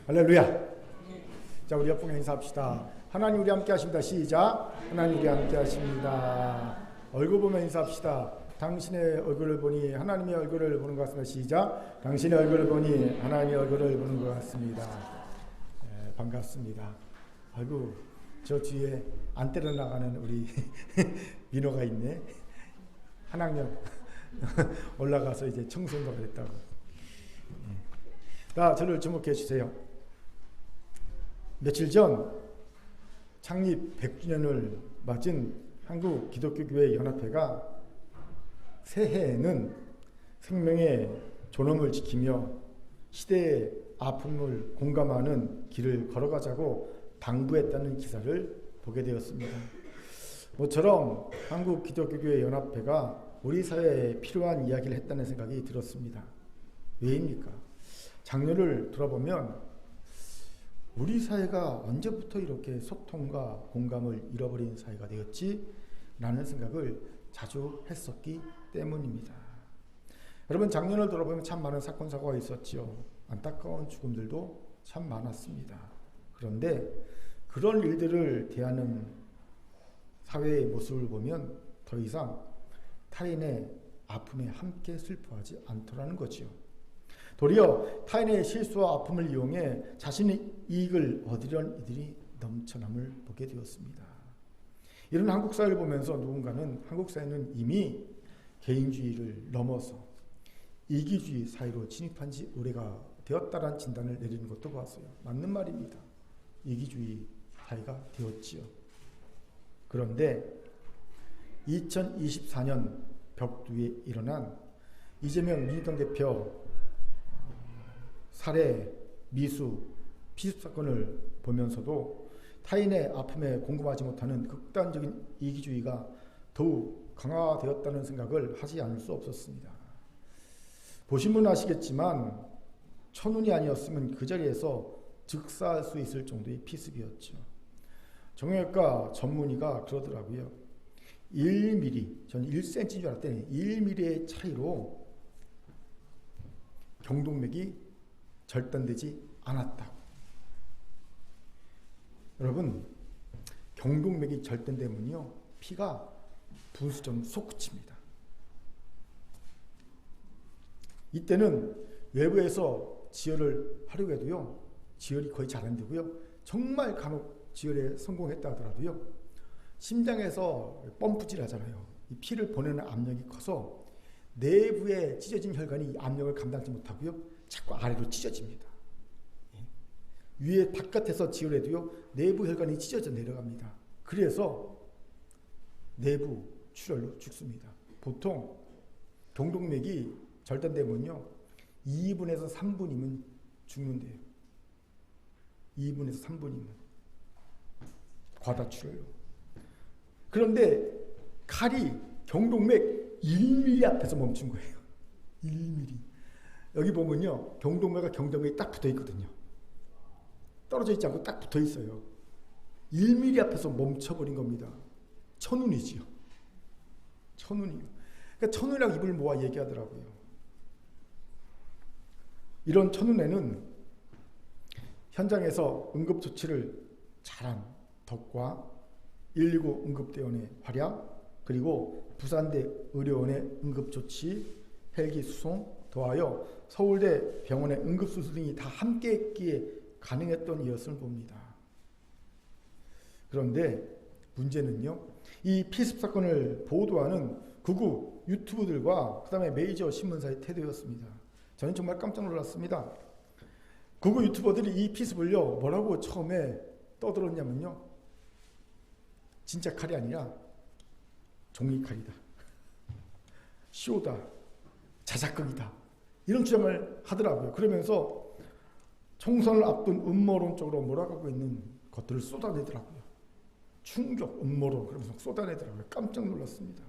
할렐루야. 자, 우리 옆분에 인사합시다. 하나님 우리 함께 하십니다. 시작. 하나님 우리 함께 하십니다. 얼굴 보면 인사합시다. 당신의 얼굴을 보니 하나님의 얼굴을 보는 것 같습니다. 시작. 당신의 얼굴을 보니 하나님의 얼굴을 보는 것 같습니다. 네, 반갑습니다. 아이고, 저 뒤에 안 때려 나가는 우리 민호가 있네. 한 학년 올라가서 이제 청소년을 했다고. 자, 저를 주목해 주세요. 며칠 전 창립 100주년을 맞은 한국 기독교교회 연합회가 새해에는 생명의 존엄을 지키며 시대의 아픔을 공감하는 길을 걸어가자고 당부했다는 기사를 보게 되었습니다. 모처럼 한국 기독교교회 연합회가 우리 사회에 필요한 이야기를 했다는 생각이 들었습니다. 왜입니까? 장르를 돌아보면 우리 사회가 언제부터 이렇게 소통과 공감을 잃어버린 사회가 되었지? 라는 생각을 자주 했었기 때문입니다. 여러분, 작년을 돌아보면 참 많은 사건 사고가 있었지요. 안타까운 죽음들도 참 많았습니다. 그런데 그런 일들을 대하는 사회의 모습을 보면 더 이상 타인의 아픔에 함께 슬퍼하지 않더라는 거지요. 도리어 타인의 실수와 아픔을 이용해 자신의 이익을 얻으려는 이들이 넘쳐남을 보게 되었습니다. 이런 한국 사회를 보면서 누군가는 한국 사회는 이미 개인주의를 넘어서 이기주의 사회로 진입한 지 오래가 되었다라는 진단을 내리는 것도 봤어요. 맞는 말입니다. 이기주의 사회가 되었지요. 그런데 2024년 벽두에 일어난 이재명 민주당 대표 살해, 미수, 피습 사건을 보면서도 타인의 아픔에 공감하지 못하는 극단적인 이기주의가 더욱 강화되었다는 생각을 하지 않을 수 없었습니다. 보신 분은 아시겠지만 천운이 아니었으면 그 자리에서 즉사할 수 있을 정도의 피습이었죠. 정형외과 전문의가 그러더라고요. 1mm, 저는 1cm인 줄 알았더니 1mm의 차이로 경동맥이 절단되지 않았다고. 여러분, 경동맥이 절단되면요, 피가 분수처럼 솟구칩니다. 이때는 외부에서 지혈을 하려고 해도요, 지혈이 거의 잘 안 되고요, 정말 간혹 지혈에 성공했다 하더라도요, 심장에서 펌프질 하잖아요. 이 피를 보내는 압력이 커서 내부에 찢어진 혈관이 이 압력을 감당하지 못하고요, 자꾸 아래로 찢어집니다. 위에 바깥에서 지혈해도요, 내부 혈관이 찢어져 내려갑니다. 그래서 내부 출혈로 죽습니다. 보통 경동맥이 절단되면요, 2분에서 3분이면 죽는데요. 2분에서 3분이면 과다출혈로. 그런데 칼이 경동맥 1mm 앞에서 멈춘 거예요. 1mm. 여기 보면요, 경동맥과 경동맥이 딱 붙어 있거든요. 떨어져 있지 않고 딱 붙어 있어요. 1mm 앞에서 멈춰버린 겁니다. 천운이지요. 천운이요. 그러니까 천운이라고 입을 모아 얘기하더라고요. 이런 천운에는 현장에서 응급조치를 잘한 덕과 119 응급대원의 활약, 그리고 부산대 의료원의 응급조치, 헬기 수송, 더하여 서울대 병원의 응급수술 등이 다 함께 했기에 가능했던 이었을 봅니다. 그런데 문제는요, 이 피습 사건을 보도하는 극우 유튜브들과 그 다음에 메이저 신문사의 태도였습니다. 저는 정말 깜짝 놀랐습니다. 극우 유튜버들이 이 피습을요, 뭐라고 처음에 떠들었냐면요, 진짜 칼이 아니라 종이칼이다, 쇼다, 자작극이다, 이런 주장을 하더라고요. 그러면서 총선을 앞둔 음모론 쪽으로 몰아가고 있는 것들을 쏟아내더라고요. 충격, 음모론, 그러면서 쏟아내더라고요. 깜짝 놀랐습니다.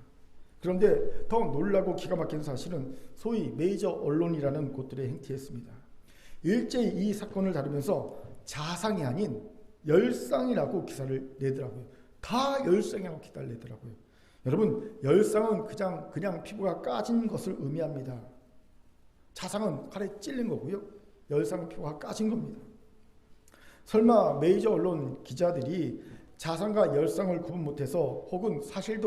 그런데 더 놀라고 기가 막힌 사실은 소위 메이저 언론이라는 곳들의 행태였습니다. 일제히 이 사건을 다루면서 자상이 아닌 열상이라고 기사를 내더라고요. 다 열상이라고 기사를 내더라고요. 여러분, 열상은 그냥 피부가 까진 것을 의미합니다. 자상은 칼에 찔린 거고요, 열상은 피부가 까진 겁니다. 설마 메이저 언론 기자들이 자상과 열상을 구분 못해서 혹은 사실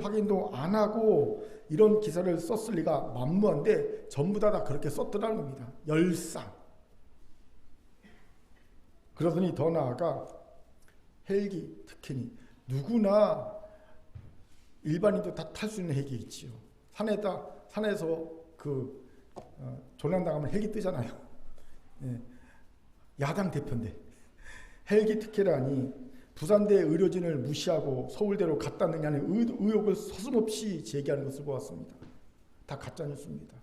확인도 안 하고 이런 기사를 썼을 리가 만무한데 전부 다 그렇게 썼더라는 겁니다. 열상. 그러더니 더 나아가 헬기 특혜니 누구나 일반인도 다 탈 수 있는 헬기 있지요. 산에서 조난당하면 헬기 뜨잖아요. 네. 야당 대표인데 헬기 특혜라니 부산대 의료진을 무시하고 서울대로 갔다느냐는 의혹을 서슴없이 제기하는 것을 보았습니다. 다 가짜뉴스입니다.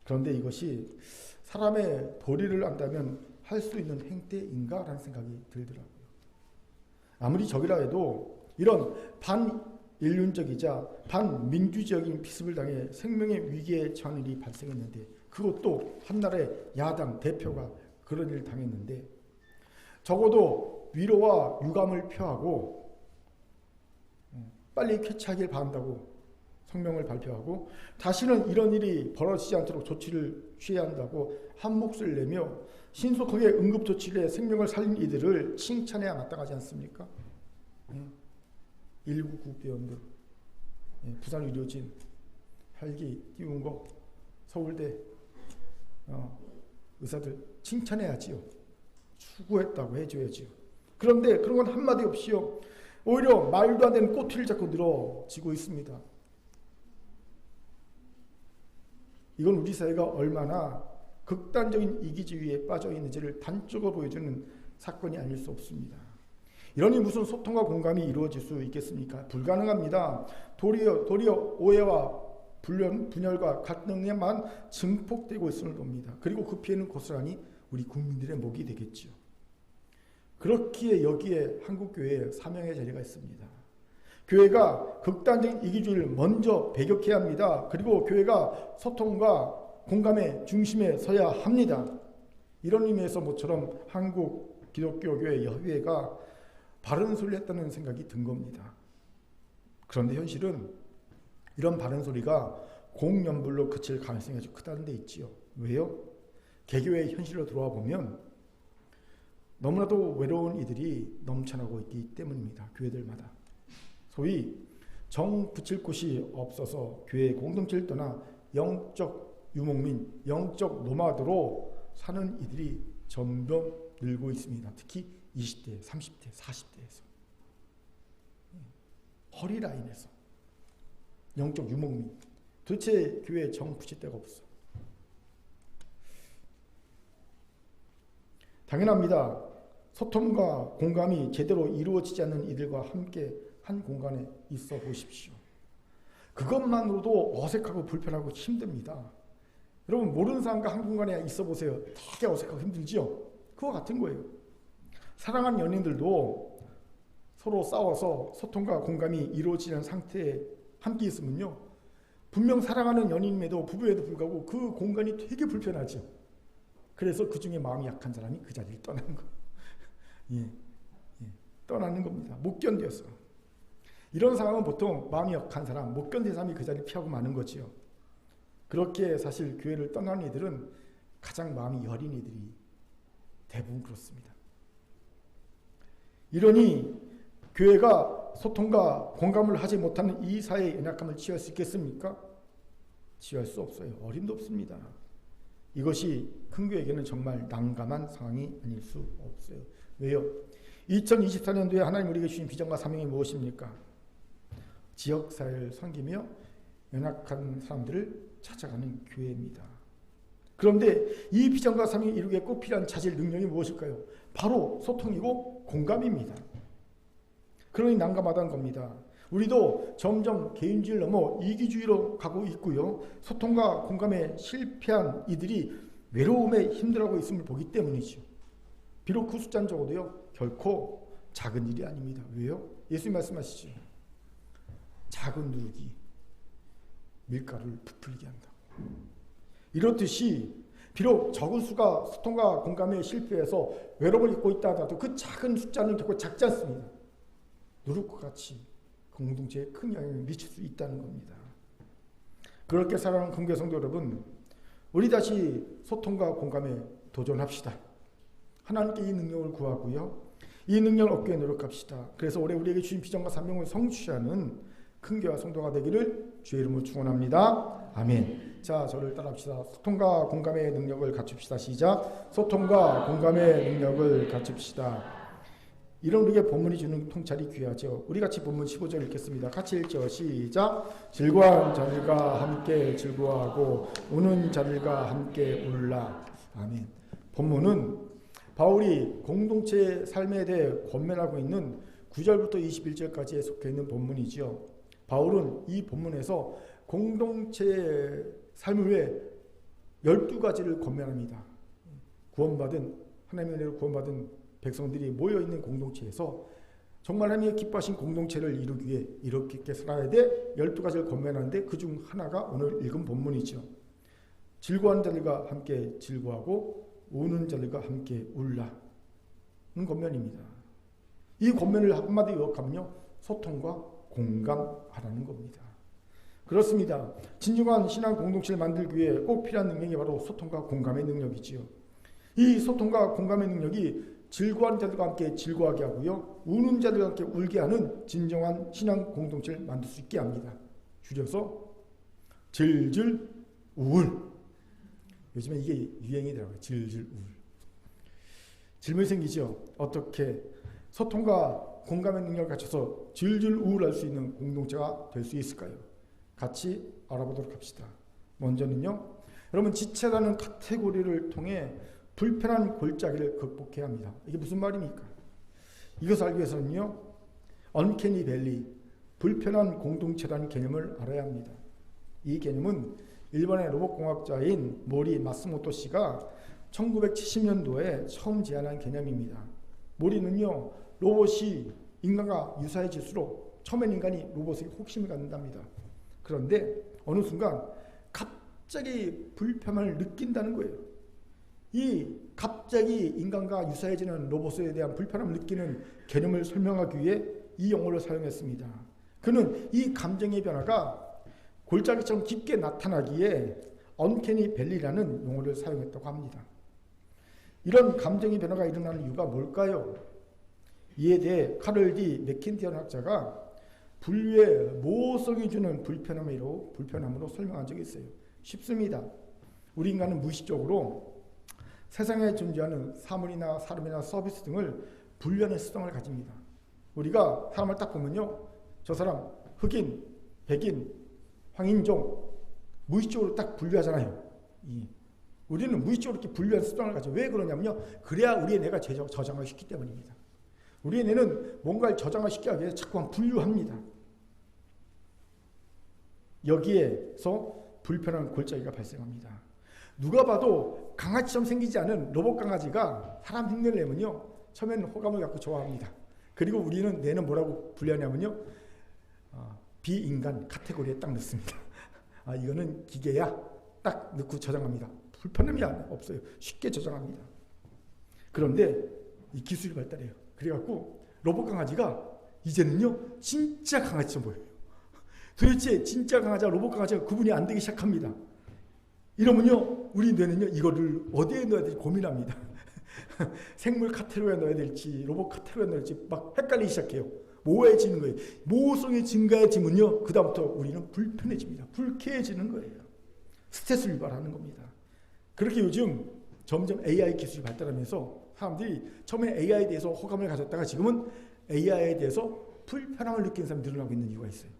그런데 이것이 사람의 도리를 안다면 할 수 있는 행태인가라는 생각이 들더라고요. 아무리 적이라 해도 이런 반인륜적이자 반민주적인 피습을 당해 생명의 위기에 처한 일이 발생했는데 그것도 한나라의 야당 대표가 그런 일을 당했는데 적어도 위로와 유감을 표하고 빨리 쾌차하길 바란다고 성명을 발표하고 다시는 이런 일이 벌어지지 않도록 조치를 취해야 한다고 한몫을 내며 신속하게 응급조치를 해 생명을 살린 이들을 칭찬해야 마땅하지 않습니까? 199 대원들, 부산 의료진, 헬기 띄운 거, 서울대 의사들 칭찬해야지요. 수고했다고 해줘야지요. 그런데 그런 건 한마디 없이요. 오히려 말도 안 되는 꼬투리를 잡고 늘어지고 있습니다. 이건 우리 사회가 얼마나 극단적인 이기주의에 빠져 있는지를 단적으로 보여주는 사건이 아닐 수 없습니다. 이러니 무슨 소통과 공감이 이루어질 수 있겠습니까? 불가능합니다. 도리어 오해와 분열과 갈등에만 증폭되고 있음을 봅니다. 그리고 그 피해는 고스란히 우리 국민들의 몫이 되겠죠. 그렇기에 여기에 한국교회의 사명의 자리가 있습니다. 교회가 극단적인 이기주의를 먼저 배격해야 합니다. 그리고 교회가 소통과 공감의 중심에 서야 합니다. 이런 의미에서 모처럼 한국 기독교교회 협의회가 바른 소리를 했다는 생각이 든 겁니다. 그런데 현실은 이런 바른 소리가 공연불로 그칠 가능성이 아주 크다는 데 있지요. 왜요? 개교의 현실로 들어와 보면 너무나도 외로운 이들이 넘쳐나고 있기 때문입니다. 교회들마다. 소위 정 붙일 곳이 없어서 교회 공동체를 떠나 영적 유목민, 영적 노마드로 사는 이들이 점점 늘고 있습니다. 특히 20대, 30대, 40대에서. 허리라인에서. 영적 유목민. 도대체 교회에 정 붙일 데가 없어. 당연합니다. 소통과 공감이 제대로 이루어지지 않는 이들과 함께 한 공간에 있어 보십시오. 그것만으로도 어색하고 불편하고 힘듭니다. 여러분 모르는 사람과 한 공간에 있어 보세요. 되게 어색하고 힘들지요? 그거 같은 거예요. 사랑하는 연인들도 서로 싸워서 소통과 공감이 이루어지지 않은 상태에 함께 있으면요. 분명 사랑하는 연인임에도 부부에도 불구하고 그 공간이 되게 불편하죠. 그래서 그 중에 마음이 약한 사람이 그 자리를 떠나는 거예요. 떠나는 겁니다. 못 견뎌서. 이런 상황은 보통 마음이 약한 사람, 못 견딘 사람이 그 자리를 피하고 마는 거지요. 그렇게 사실 교회를 떠나는 이들은 가장 마음이 여린 이들이 대부분 그렇습니다. 이러니 교회가 소통과 공감을 하지 못하는 이 사회의 연약함을 치유할 수 있겠습니까? 치유할 수 없어요. 어림도 없습니다. 이것이 큰 교회에게는 정말 난감한 상황이 아닐 수 없어요. 왜요? 2024년도에 하나님 우리에게 주신 비전과 사명이 무엇입니까? 지역사회를 섬기며 연약한 사람들을 찾아가는 교회입니다. 그런데 이 비전과 사명이 이루기에 꼭 필요한 자질 능력이 무엇일까요? 바로 소통이고 공감입니다. 그러니 난감하다는 겁니다. 우리도 점점 개인주의를 넘어 이기주의로 가고 있고요. 소통과 공감에 실패한 이들이 외로움에 힘들어하고 있음을 보기 때문이죠. 비록 그 숫자는 적어도요. 결코 작은 일이 아닙니다. 왜요? 예수님 말씀하시죠. 작은 누룩이 밀가루를 부풀리게 한다. 이렇듯이 비록 적은 수가 소통과 공감에 실패해서 외로움을 겪고 있다 하더라도 그 작은 숫자는 결코 작지 않습니다. 누룩과 같이 공동체에 큰 영향을 미칠 수 있다는 겁니다. 그렇게 살아가는 금교 성도 여러분, 우리 다시 소통과 공감에 도전합시다. 하나님께 이 능력을 구하고요. 이 능력을 얻게 노력합시다. 그래서 올해 우리에게 주신 비전과 사명을 성취하는 큰 교회와 성도가 되기를 주의 이름으로 축원합니다. 아멘. 자, 저를 따라합시다. 소통과 공감의 능력을 갖춥시다. 시작. 소통과 공감의 능력을 갖춥시다. 이런 우리에게 본문이 주는 통찰이 귀하죠. 우리 같이 본문 15절 읽겠습니다. 같이 읽죠. 시작. 즐거워하는 자들과 함께 즐거워하고 우는 자들과 함께 울라. 아멘. 본문은 바울이 공동체의 삶에 대해 권면하고 있는 9절부터 21절까지에 속해 있는 본문이지요. 바울은 이 본문에서 공동체의 삶을 위해 12가지를 권면합니다. 구원받은 하나님의 은혜로 구원받은 백성들이 모여있는 공동체에서 정말 하나님의 기뻐하신 공동체를 이루기 위해 이렇게 살아야 돼 12가지를 권면하는데 그중 하나가 오늘 읽은 본문이죠. 즐거워하는 자들과 함께 즐거워하고 우는 자들과 함께 울라는 권면입니다. 이 권면을 한마디 요약하면요, 소통과 공감하라는 겁니다. 그렇습니다. 진정한 신앙 공동체를 만들기 위해 꼭 필요한 능력이 바로 소통과 공감의 능력이지요. 이 소통과 공감의 능력이 즐거워하는 자들과 함께 즐거워하게 하고요, 우는 자들과 함께 울게 하는 진정한 신앙 공동체를 만들 수 있게 합니다. 줄여서 질질 우울. 요즘에 이게 유행이더라고요. 질질 우울. 질문이 생기죠. 어떻게 소통과 공감의 능력을 갖춰서 질질 우울할 수 있는 공동체가 될 수 있을까요? 같이 알아보도록 합시다. 먼저는요, 여러분 지체라는 카테고리를 통해 불편한 골짜기를 극복해야 합니다. 이게 무슨 말입니까? 이것을 알기 위해서는요, 언캐니 밸리, 불편한 공동체라는 개념을 알아야 합니다. 이 개념은 일본의 로봇공학자인 모리 마스모토 씨가 1970년도에 처음 제안한 개념입니다. 모리는요, 로봇이 인간과 유사해질수록 처음엔 인간이 로봇에게 호기심을 갖는답니다. 그런데 어느 순간 갑자기 불편함을 느낀다는 거예요. 이 갑자기 인간과 유사해지는 로봇에 대한 불편함을 느끼는 개념을 설명하기 위해 이 용어를 사용했습니다. 그는 이 감정의 변화가 골짜기처럼 깊게 나타나기에 언캐니 밸리라는 용어를 사용했다고 합니다. 이런 감정의 변화가 일어나는 이유가 뭘까요? 이에 대해 카를 D 맥킨티언 학자가 분류의 모성이 주는 불편함으로 설명한 적이 있어요. 쉽습니다. 우리 인간은 무의식적으로 세상에 존재하는 사물이나 사람이나 서비스 등을 분류하는 습성을 가집니다. 우리가 사람을 딱 보면요, 저 사람 흑인, 백인, 황인종 무의식적으로 딱 분류하잖아요. 우리는 무의식적으로 이렇게 분류하는 습성을 가져. 왜 그러냐면요, 그래야 우리의 뇌가 저장을 시키기 때문입니다. 우리의 뇌는 뭔가를 저장을 시키기 위해서 자꾸만 분류합니다. 여기에서 불편한 골짜기가 발생합니다. 누가 봐도 강아지처럼 생기지 않은 로봇 강아지가 사람 흉내를 내면요, 처음에는 호감을 갖고 좋아합니다. 그리고 우리는 뇌는 뭐라고 분류하냐면요, 비인간 카테고리에 딱 넣습니다. 이거는 기계야, 딱 넣고 저장합니다. 불편함이 없어요. 쉽게 저장합니다. 그런데 이 기술이 발달해요. 그래갖고 로봇 강아지가 이제는요, 진짜 강아지처럼 보여요. 도대체 진짜 강아지와 로봇 강아지가 구분이 안 되기 시작합니다. 이러면요, 우리 뇌는요, 이거를 어디에 넣어야 될지 고민합니다. 생물 카테고리에 넣어야 될지 로봇 카테고리에 넣어야 될지 막 헷갈리기 시작해요. 모호해지는 거예요. 모호성이 증가해지면요, 그 다음부터 우리는 불편해집니다. 불쾌해지는 거예요. 스트레스를 유발하는 겁니다. 그렇게 요즘 점점 AI 기술이 발달하면서 사람들이 처음에 AI에 대해서 호감을 가졌다가 지금은 AI에 대해서 불편함을 느끼는 사람이 늘어나고 있는 이유가 있어요.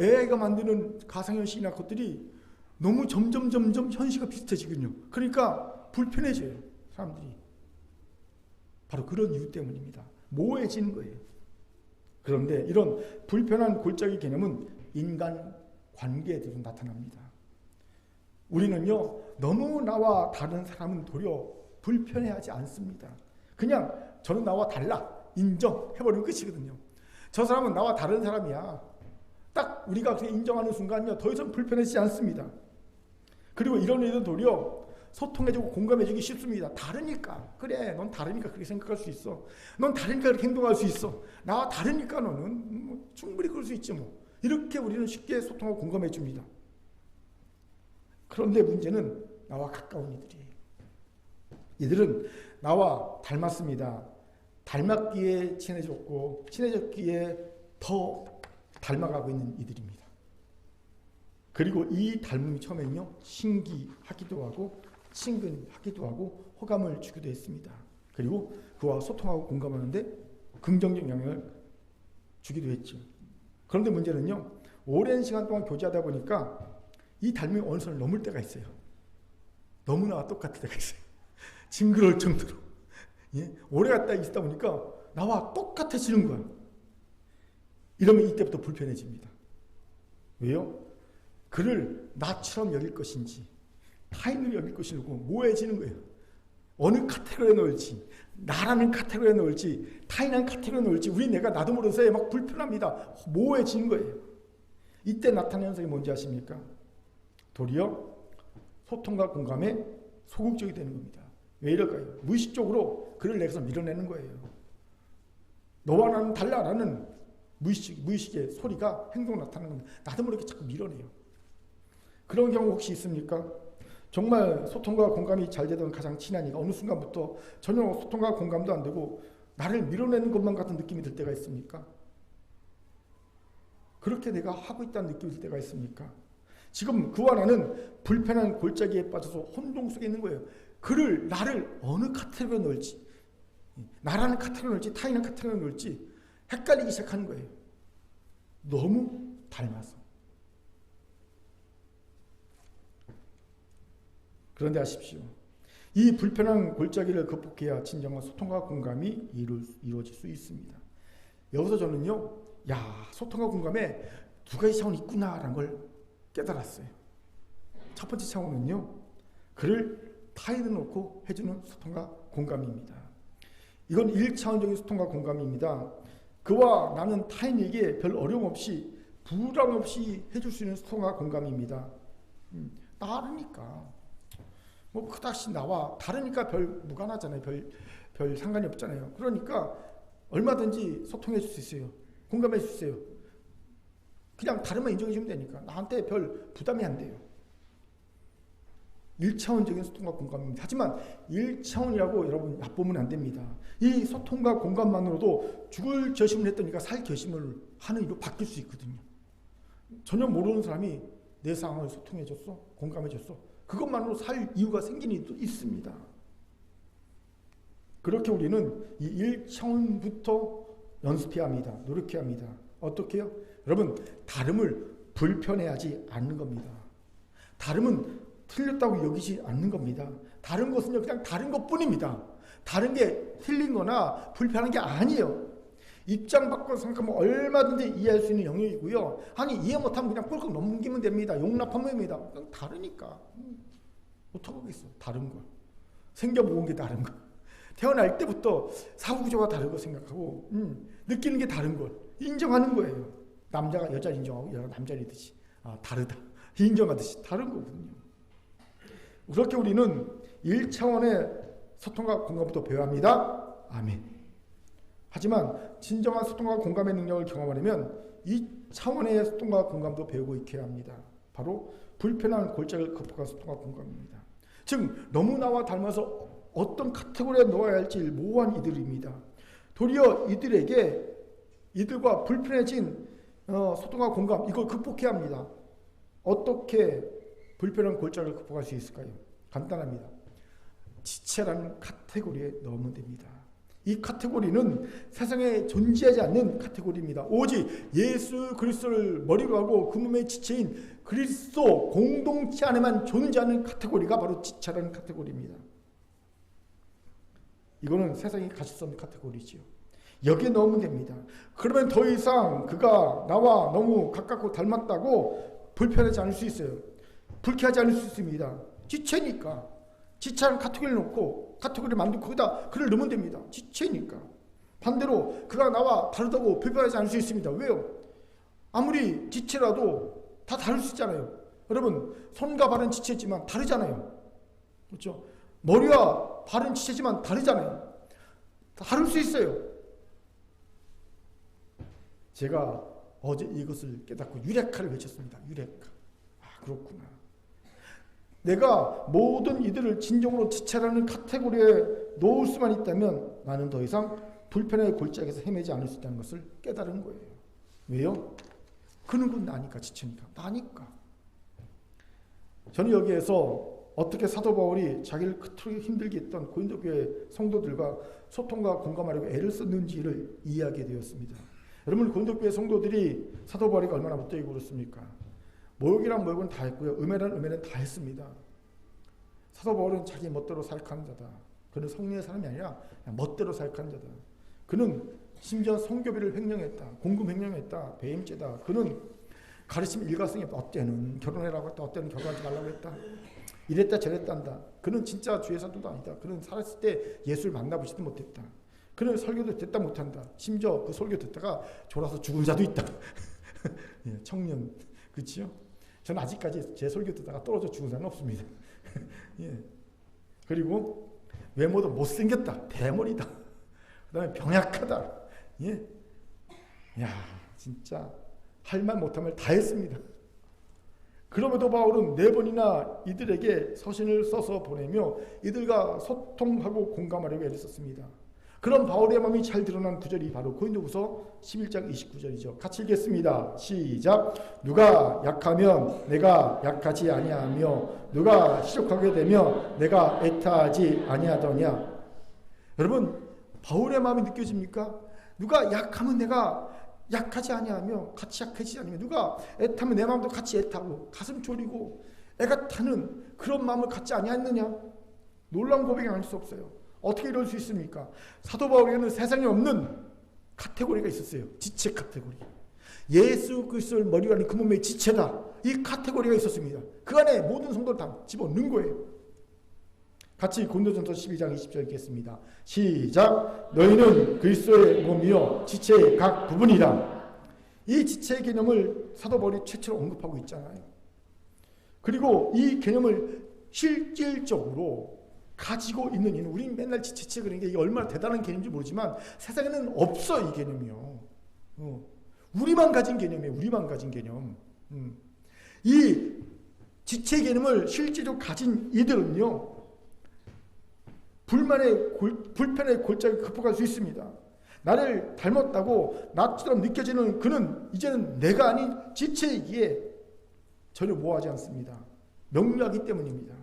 AI가 만드는 가상현실이나 것들이 너무 점점 현실과 비슷해지거든요. 그러니까 불편해져요, 사람들이. 바로 그런 이유 때문입니다. 모호해지는 거예요. 그런데 이런 불편한 골짜기 개념은 인간 관계에도 나타납니다. 우리는요, 너무 나와 다른 사람은 도리어 불편해하지 않습니다. 그냥 저는 나와 달라 인정해버리면 끝이거든요. 저 사람은 나와 다른 사람이야. 딱 우리가 인정하는 순간요, 더 이상 불편해지지 않습니다. 그리고 이런 일은 도리어 소통해주고 공감해주기 쉽습니다. 다르니까. 그래, 넌 다르니까 그렇게 생각할 수 있어. 넌 다르니까 그렇게 행동할 수 있어. 나와 다르니까 너는 뭐 충분히 그럴 수 있지 뭐. 이렇게 우리는 쉽게 소통하고 공감해줍니다. 그런데 문제는 나와 가까운 이들이에요. 이들은 나와 닮았습니다. 닮았기에 친해졌고 친해졌기에 더 닮아가고 있는 이들입니다. 그리고 이 닮음이 처음에는요 신기하기도 하고 친근하기도 하고 호감을 주기도 했습니다. 그리고 그와 소통하고 공감하는데 긍정적 영향을 주기도 했죠. 그런데 문제는요 오랜 시간 동안 교제하다 보니까 이 닮음이 어느 선을 넘을 때가 있어요. 너무나 똑같을 때가 있어요. 징그러울 정도로. 예? 오래 갔다 있다 보니까 나와 똑같아지는 거야. 이러면 이때부터 불편해집니다. 왜요? 그를 나처럼 여길 것인지 타인으로 여길 것인지 모호해지는 거예요. 어느 카테고리에 넣을지 나라는 카테고리에 넣을지 타인한 카테고리에 넣을지 우리 내가 나도 모르는 사이에 막 불편합니다. 모호해지는 거예요. 이때 나타나는 현상이 뭔지 아십니까? 도리어 소통과 공감에 소극적이 되는 겁니다. 왜 이럴까요? 무의식적으로 그를 내게서 밀어내는 거예요. 너와 나는 달라라는 무의식의 소리가 행동으로 나타나는 겁니다. 나도 모르게 자꾸 밀어내요. 그런 경우 혹시 있습니까? 정말 소통과 공감이 잘 되던 가장 친한 이가 어느 순간부터 전혀 소통과 공감도 안 되고 나를 밀어내는 것만 같은 느낌이 들 때가 있습니까? 그렇게 내가 하고 있다는 느낌이 들 때가 있습니까? 지금 그와 나는 불편한 골짜기에 빠져서 혼동 속에 있는 거예요. 그를 나를 어느 카테고리에 넣을지 나라는 카테고리에 넣을지 타인은 카테고리에 넣을지 헷갈리기 시작하는 거예요. 너무 닮아서. 그런데 아십시오. 이 불편한 골짜기를 극복해야 진정한 소통과 공감이 이루어질 수 있습니다. 여기서 저는요, 소통과 공감에 두 가지 차원이 있구나라는 걸 깨달았어요. 첫 번째 차원은요, 그를 타인을 놓고 해주는 소통과 공감입니다. 이건 1차원적인 소통과 공감입니다. 그와 나는 타인에게 별 어려움 없이 부담 없이 해줄 수 있는 소통과 공감입니다. 다르니까 뭐 그닥이 나와 다르니까 별 무관하잖아요. 별 상관이 없잖아요. 그러니까 얼마든지 소통해 줄 수 있어요. 공감해 줄 수 있어요. 그냥 다르면 인정해 주면 되니까 나한테 별 부담이 안 돼요. 1차원적인 소통과 공감입니다. 하지만 1차원이라고 여러분 얕보면 안 됩니다. 이 소통과 공감만으로도 죽을 결심을 했더니까 살 결심을 하는 일로 바뀔 수 있거든요. 전혀 모르는 사람이 내 상황을 소통해줬어, 공감해줬어. 그것만으로 살 이유가 생기는 일도 있습니다. 그렇게 우리는 이 1차원부터 연습해야 합니다. 노력해야 합니다. 어떻게 해요? 여러분, 다름을 불편해하지 않는 겁니다. 다름은 틀렸다고 여기지 않는 겁니다. 다른 것은요, 그냥 다른 것 뿐입니다. 다른 게 틀린 거나 불편한 게 아니에요. 입장 바꿔서 생각하면 얼마든지 이해할 수 있는 영역이고요. 아니, 이해 못하면 그냥 꿀꺽 넘기면 됩니다. 용납하면 됩니다. 그냥 다르니까. 어떡하겠어, 다른 걸. 생겨본 게 다른 거. 태어날 때부터 사후구조가 다르고 생각하고, 느끼는 게 다른 걸. 인정하는 거예요. 남자가 여자를 인정하고 여자가 남자를 이듯이. 다르다. 인정하듯이 다른 거거든요. 그렇게 우리는 1차원의 소통과 공감부터 배워야 합니다. 아멘. 하지만 진정한 소통과 공감의 능력을 경험하려면 2차원의 소통과 공감도 배우고 익혀야 합니다. 바로 불편한 골짜기를 극복한 소통과 공감입니다. 즉 너무 나와 닮아서 어떤 카테고리에 넣어야 할지 모호한 이들입니다. 도리어 이들과 불편해진 소통과 공감, 이걸 극복해야 합니다. 어떻게 불편한 골짜기를 극복할 수 있을까요? 간단합니다. 지체라는 카테고리에 넣으면 됩니다. 이 카테고리는 세상에 존재하지 않는 카테고리입니다. 오직 예수 그리스도를 머리로 하고 그 몸의 지체인 그리스도 공동체 안에만 존재하는 카테고리가 바로 지체라는 카테고리입니다. 이거는 세상이 가질 수 없는 카테고리지요. 여기에 넣으면 됩니다. 그러면 더 이상 그가 나와 너무 가깝고 닮았다고 불편하지 않을 수 있어요. 불쾌하지 않을 수 있습니다. 지체니까. 지체라는 카테고리를 놓고 카테고리를 만들고 거기다 그를 넣으면 됩니다. 지체니까. 반대로 그가 나와 다르다고 불편하지 않을 수 있습니다. 왜요? 아무리 지체라도 다 다를 수 있잖아요. 여러분, 손과 발은 지체지만 다르잖아요. 그렇죠? 머리와 발은 지체지만 다르잖아요. 다를 수 있어요. 제가 어제 이것을 깨닫고 유레카를 외쳤습니다. 유레카. 그렇구나. 내가 모든 이들을 진정으로 지체라는 카테고리에 놓을 수만 있다면 나는 더 이상 불편의 골짜기에서 헤매지 않을 수 있다는 것을 깨달은 거예요. 왜요? 그는 곧 나니까, 지체니까. 나니까. 저는 여기에서 어떻게 사도 바울이 자기를 그토록 힘들게 했던 고린도 교회 성도들과 소통과 공감하려고 애를 썼는지를 이해하게 되었습니다. 여러분, 고린도 교회 성도들이 사도 바울이 얼마나 못되고 그렇습니까? 모욕이란 모욕은 다 했고요. 음해란 음해는 다 했습니다. 사도 바울은 자기 멋대로 살아가는 자다. 그는 성령의 사람이 아니라 그냥 멋대로 살아가는 자다. 그는 심지어 성교비를 횡령했다. 공금 횡령했다. 배임죄다. 그는 가르침 일가성이 어때는 결혼해라고 했다. 어때는 결혼하지 말라고 했다. 이랬다 저랬다 한다. 그는 진짜 주의 사도도 아니다. 그는 살았을 때 예수를 만나보지도 못했다. 그는 설교도 듣다 못한다. 심지어 그 설교 듣다가 졸아서 죽은 자도 있다. 예, 청년. 그렇죠? 저는 아직까지 제 설교 듣다가 떨어져 죽은 사람은 없습니다. 예. 그리고 외모도 못생겼다. 대머리다. 그 다음에 병약하다. 예. 야, 진짜 할 말 못한 말 다 했습니다. 그럼에도 바울은 4번이나 이들에게 서신을 써서 보내며 이들과 소통하고 공감하려고 애를 썼습니다. 그런 바울의 마음이 잘 드러난 구절이 바로 고린도후서 11장 29절이죠. 같이 읽겠습니다. 시작. 누가 약하면 내가 약하지 아니하며 누가 시족하게 되면 내가 애타하지 아니하더냐. 여러분, 바울의 마음이 느껴집니까? 누가 약하면 내가 약하지 아니하며 같이 약해지지 않으며 누가 애타면 내 마음도 같이 애타고 가슴 졸이고 애가 타는 그런 마음을 갖지 아니하느냐. 놀라운 고백이 아닐 수 없어요. 어떻게 이럴 수 있습니까? 사도 바울에게는 세상에 없는 카테고리가 있었어요. 지체 카테고리. 예수 그리스도를 머리로 하는 그 몸의 지체다. 이 카테고리가 있었습니다. 그 안에 모든 성도를 다 집어넣은 거예요. 같이 고린도전서 12장 20절 읽겠습니다. 시작. 너희는 그리스도의 몸이요 지체의 각 부분이다. 이 지체의 개념을 사도 바울이 최초로 언급하고 있잖아요. 그리고 이 개념을 실질적으로 가지고 있는 이는 우리는 맨날 지체 그런 게 이게 얼마나 대단한 개념인지 모르지만 세상에는 없어. 이 개념이요. 우리만 가진 개념이에요. 우리만 가진 개념. 이 지체 개념을 실제로 가진 이들은요, 불편의 골짜기를 극복할 수 있습니다. 나를 닮았다고 나처럼 느껴지는 그는 이제는 내가 아닌 지체이기에 전혀 모호하지 않습니다. 명료하기 때문입니다.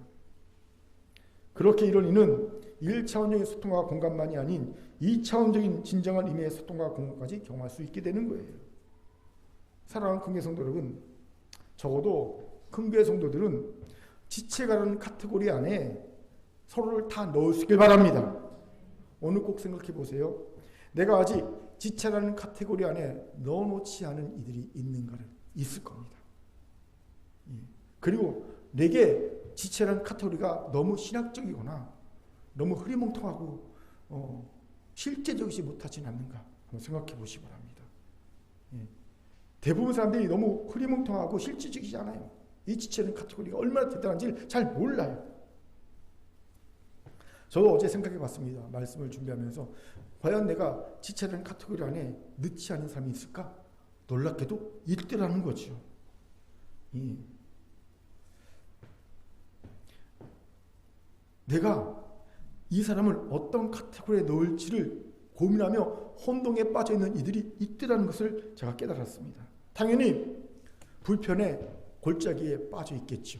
그렇게 이런 이는 1차원적인 소통과 공감만이 아닌 2차원적인 진정한 의미의 소통과 공감까지 경험할 수 있게 되는 거예요. 사랑하는 큰교회 성도 여러분, 적어도 큰교회 성도들은 지체가라는 카테고리 안에 서로를 다 넣을 수 있길 바랍니다. 오늘 꼭 생각해 보세요. 내가 아직 지체라는 카테고리 안에 넣어놓지 않은 이들이 있는가를 있을 겁니다. 그리고 내게 지체라는 카테고리가 너무 신학적이거나 너무 흐리멍텅하고 실제적이지 못하지는 않는가 한번 생각해 보시기 바랍니다. 대부분 사람들이 너무 흐리멍텅하고 실제적이지 않아요. 이 지체라는 카테고리가 얼마나 대단한지를 잘 몰라요. 저도 어제 생각해 봤습니다. 말씀을 준비하면서 과연 내가 지체라는 카테고리 안에 넣지 않은 사람이 있을까? 놀랍게도 있더라는 거죠. 내가 이 사람을 어떤 카테고리에 넣을지를 고민하며 혼동에 빠져있는 이들이 있더라는 것을 제가 깨달았습니다. 당연히 불편의 골짜기에 빠져 있겠죠.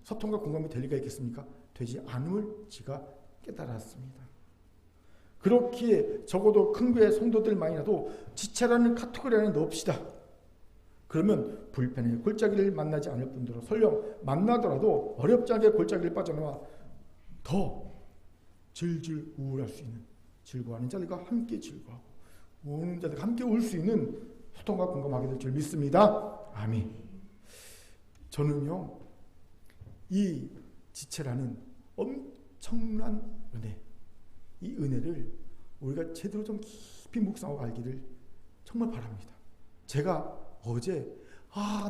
소통과 공감이 될 리가 있겠습니까? 되지 않음을 제가 깨달았습니다. 그렇기에 적어도 큰 교회 성도들만이라도 지체라는 카테고리 안에 넣읍시다. 그러면 불편의 골짜기를 만나지 않을 뿐더러 설령 만나더라도 어렵지 않게 골짜기를 빠져나와 더 질질 우울할 수 있는, 즐거워하는 자들과 함께 즐거워하고 우는 자들과 함께 울 수 있는 소통과 공감하게 될 줄 믿습니다. 아멘. 저는요, 이 지체라는 엄청난 은혜, 이 은혜를 우리가 제대로 좀 깊이 묵상하고 알기를 정말 바랍니다. 제가 어제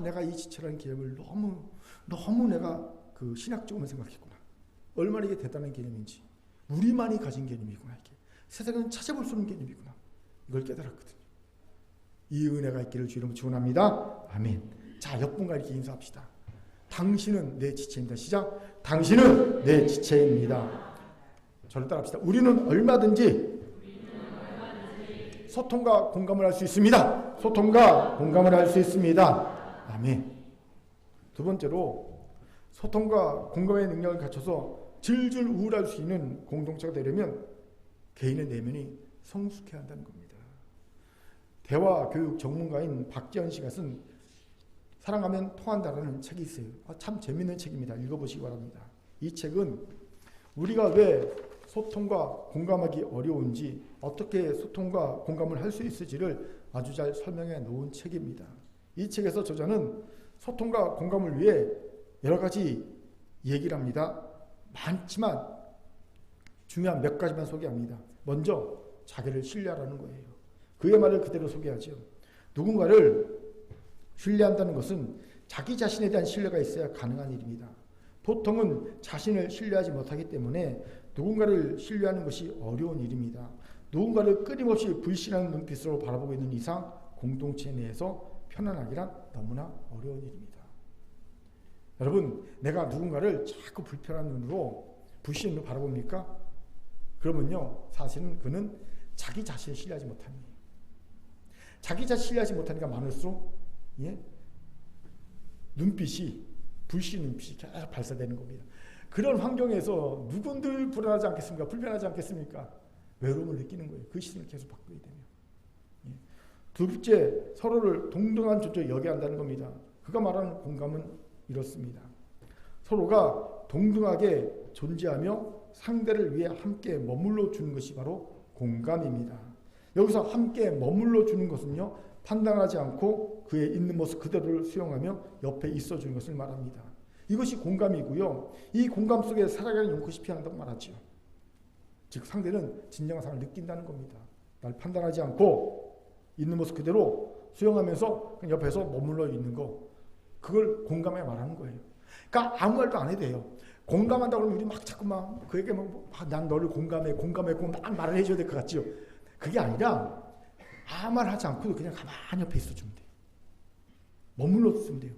내가 이 지체라는 개념을 너무 내가 그 신학적으로 생각했구나. 얼마나 이게 대단한 개념인지, 우리만이 가진 개념이구나. 이게 세상에는 찾아볼 수 없는 개념이구나. 이걸 깨달았거든요. 이 은혜가 있기를 주 이름으로 축원합니다. 아멘. 자, 옆분과 이렇게 인사합시다. 당신은 내 지체입니다. 시작. 당신은 내 지체입니다. 저를 따라합시다. 우리는 얼마든지 소통과 공감을 할 수 있습니다. 소통과 공감을 할 수 있습니다. 아멘. 두 번째로 소통과 공감의 능력을 갖춰서 질질 우울할 수 있는 공동체가 되려면 개인의 내면이 성숙해야 한다는 겁니다. 대화교육 전문가인 박지현 씨가 쓴 사랑하면 통한다라는 책이 있어요. 참 재밌는 책입니다. 읽어보시기 바랍니다. 이 책은 우리가 왜 소통과 공감하기 어려운지, 어떻게 소통과 공감을 할 수 있을지를 아주 잘 설명해 놓은 책입니다. 이 책에서 저자는 소통과 공감을 위해 여러 가지 얘기를 합니다. 많지만 중요한 몇 가지만 소개합니다. 먼저 자기를 신뢰하라는 거예요. 그의 말을 그대로 소개하죠. 누군가를 신뢰한다는 것은 자기 자신에 대한 신뢰가 있어야 가능한 일입니다. 보통은 자신을 신뢰하지 못하기 때문에 누군가를 신뢰하는 것이 어려운 일입니다. 누군가를 끊임없이 불신하는 눈빛으로 바라보고 있는 이상 공동체 내에서 편안하기란 너무나 어려운 일입니다. 여러분, 내가 누군가를 자꾸 불편한 눈으로 불신으로 바라봅니까? 그러면요, 사실은 그는 자기 자신을 신뢰하지 못합니다. 자기 자신을 신뢰하지 못하니까 많을수록 눈빛이, 불신 눈빛이 계속 발사되는 겁니다. 그런 환경에서 누군들 불안하지 않겠습니까? 불편하지 않겠습니까? 외로움을 느끼는 거예요. 그 시선을 계속 바꾸게 되면. 두 번째, 서로를 동등한 존재로 여겨야 한다는 겁니다. 그가 말하는 공감은 이렇습니다. 서로가 동등하게 존재하며 상대를 위해 함께 머물러 주는 것이 바로 공감입니다. 여기서 함께 머물러 주는 것은요, 판단하지 않고 그의 있는 모습 그대로를 수용하며 옆에 있어 주는 것을 말합니다. 이것이 공감이고요. 이 공감 속에 살아가는 용것이 피한다고 말하죠. 즉 상대는 진정한 사랑을 느낀다는 겁니다. 날 판단하지 않고 있는 모습 그대로 수용하면서 그냥 옆에서 머물러 있는 거, 그걸 공감해 말하는 거예요. 그러니까 아무 말도 안 해도 돼요. 공감한다고 하면 우리 막 자꾸 막 그에게 난 너를 공감해 막 말을 해줘야 될 것 같죠. 그게 아니라 아무 말 하지 않고도 그냥 가만히 옆에 있어주면 돼요. 머물러 있으면 돼요.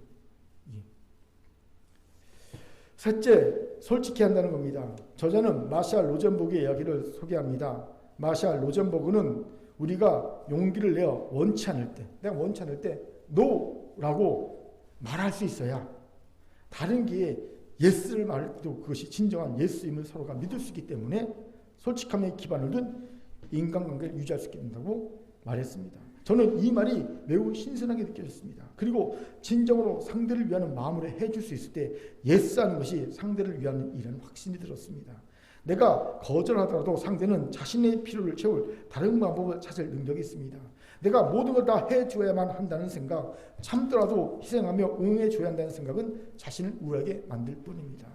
셋째, 솔직히 한다는 겁니다. 저자는 마샬 로젠버그의 이야기를 소개합니다. 마샬 로젠버그는 우리가 용기를 내어 원치 않을 때, 내가 원치 않을 때 NO라고 말할 수 있어야 다른 기회에 예스를 말할 때도 그것이 진정한 예스임을 서로가 믿을 수 있기 때문에 솔직함에 기반을 둔 인간관계를 유지할 수 있게 된다고 말했습니다. 저는 이 말이 매우 신선하게 느껴졌습니다. 그리고 진정으로 상대를 위하는 마음으로 해줄 수 있을 때 예스하는 것이 상대를 위한 일이라는 확신이 들었습니다. 내가 거절하더라도 상대는 자신의 필요를 채울 다른 방법을 찾을 능력이 있습니다. 내가 모든 걸 다 해줘야만 한다는 생각, 참더라도 희생하며 응해줘야 한다는 생각은 자신을 우울하게 만들 뿐입니다.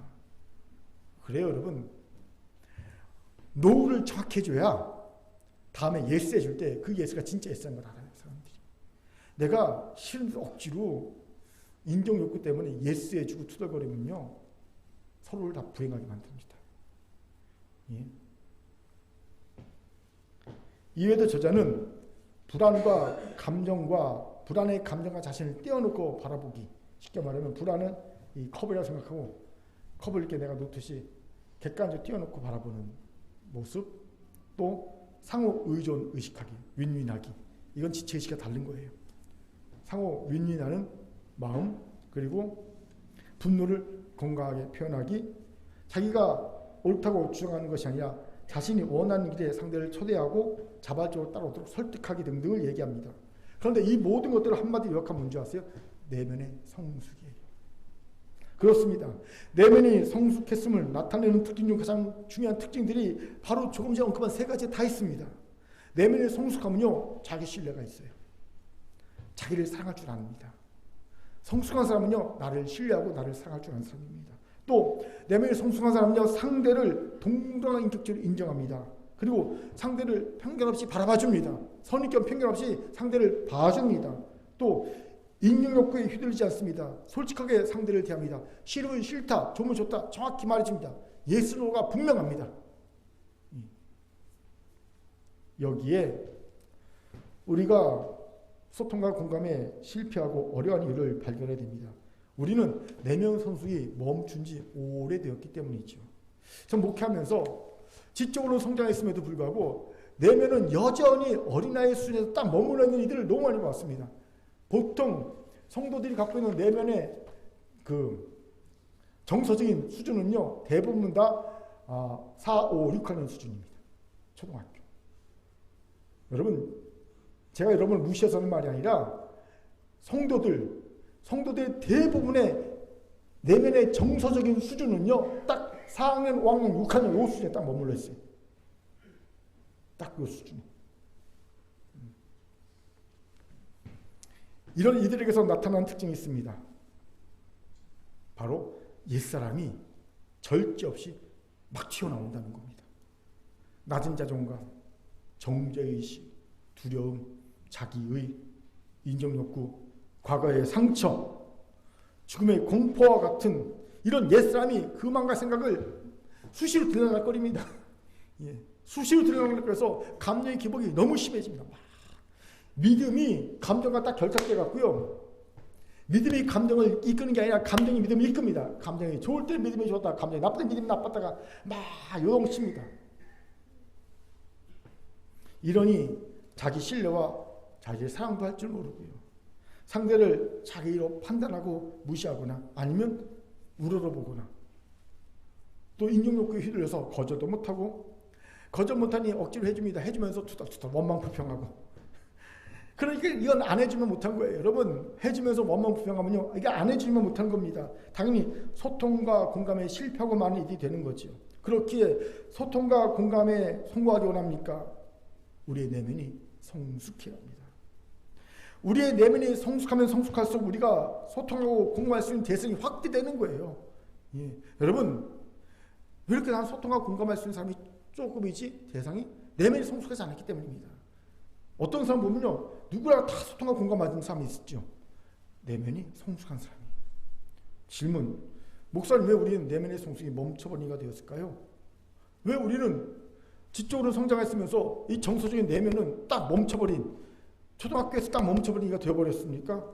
그래요, 여러분. 노를 정확히 해줘야 다음에 예스 해줄 때 그 예스가 진짜 예스한 걸 알아요, 사람들이. 내가 싫은데 억지로 인정 욕구 때문에 예스 해주고 투덜거리면요, 서로를 다 불행하게 만듭니다. 예. 이외에도 저자는 불안과 감정과 불안의 감정과 자신을 떼어놓고 바라보기, 쉽게 말하면 불안은 이 컵이라고 생각하고 컵을 이렇게 내가 놓듯이 객관적으로 떼어놓고 바라보는 모습, 또 상호 의존 의식하기, 윈윈하기, 이건 지체의식이 다른 거예요. 상호 윈윈하는 마음, 그리고 분노를 건강하게 표현하기, 자기가 옳다고 주장하는 것이 아니라 자신이 원하는 길에 상대를 초대하고 자발적으로 따라오도록 설득하기 등등을 얘기합니다. 그런데 이 모든 것들을 한마디로 요약하면 뭔지 아세요? 내면의 성숙이에요. 그렇습니다. 내면이 성숙했음을 나타내는 특징 중 가장 중요한 특징들이 바로 조금 전에 언급한 세 가지에 다 있습니다. 내면의 성숙함은요, 자기 신뢰가 있어요. 자기를 사랑할 줄 압니다. 성숙한 사람은요, 나를 신뢰하고 나를 사랑할 줄 아는 사람입니다. 또 내면이 성숙한 사람은요, 상대를 동등한 인격적으로 인정합니다. 그리고 상대를 편견 없이 바라봐줍니다. 선입견 편견 없이 상대를 봐줍니다. 또 인정 욕구에 휘둘리지 않습니다. 솔직하게 상대를 대합니다. 싫으면 싫다, 좋으면 좋다, 정확히 말해줍니다. 예스노가 분명합니다. 여기에 우리가 소통과 공감에 실패하고 어려운 이유를 발견해야 됩니다. 우리는 내면 성숙이 멈춘 지 오래되었기 때문이죠. 전 목회하면서 지적으로 성장했음에도 불구하고 내면은 여전히 어린아이 수준에서 딱 머물러 있는 이들을 너무 많이 봤습니다. 보통 성도들이 갖고 있는 내면의 그 정서적인 수준은요, 대부분 다 4, 5, 6학년 수준입니다. 초등학교. 여러분, 제가 여러분을 무시해서 하는 말이 아니라 성도들의 대부분의 내면의 정서적인 수준은요, 딱 4학년, 5학년, 6학년 요 수준에 딱 머물러 있어요. 딱 그 수준에. 이런 이들에게서 나타난 특징이 있습니다. 바로 옛사람이 절제 없이 막 튀어나온다는 겁니다. 낮은 자존감, 정죄의식, 두려움, 자기의, 인정욕구, 과거의 상처, 죽음의 공포와 같은 이런 옛사람이 그 마음과 생각을 수시로 드러날거립니다. 예, 수시로 드러날거려서 감정의 기복이 너무 심해집니다. 믿음이 감정과 딱 결착돼 갖고요. 믿음이 감정을 이끄는 게 아니라 감정이 믿음을 이끕니다. 감정이 좋을 때 믿음이 좋았다가 감정이 나쁠 때 믿음이 나빴다가 막 요동칩니다. 이러니 자기 신뢰와 자기의 사랑도 할 줄 모르고요. 상대를 자기로 판단하고 무시하거나 아니면 우러러보거나 또 인정욕구에 휘둘려서 거절도 못하고 거절 못하니 억지로 해줍니다. 해주면서 투닥투닥 원망불평하고 그러니까 이건 안 해주면 못한 거예요. 여러분 해주면서 원망불평하면요 이게 안 해주면 못한 겁니다. 당연히 소통과 공감에 실패하고 많은 일이 되는 거죠. 그렇기에 소통과 공감에 성공하기 원합니까? 우리의 내면이 성숙해야 합니다. 우리의 내면이 성숙하면 성숙할수록 우리가 소통하고 공감할 수 있는 대상이 확대되는 거예요. 예. 여러분 왜 이렇게 난 소통하고 공감할 수 있는 사람이 조금이지 대상이 내면이 성숙하지 않았기 때문입니다. 어떤 사람 보면요 누구나 다 소통하고 공감하는 사람이 있죠. 내면이 성숙한 사람이. 질문, 목사님 왜 우리는 내면의 성숙이 멈춰버리가 되었을까요? 왜 우리는 지적으로 성장했으면서 이 정서적인 내면은 딱 멈춰버린 초등학교에서 딱 멈춰버리기가 되어버렸습니까?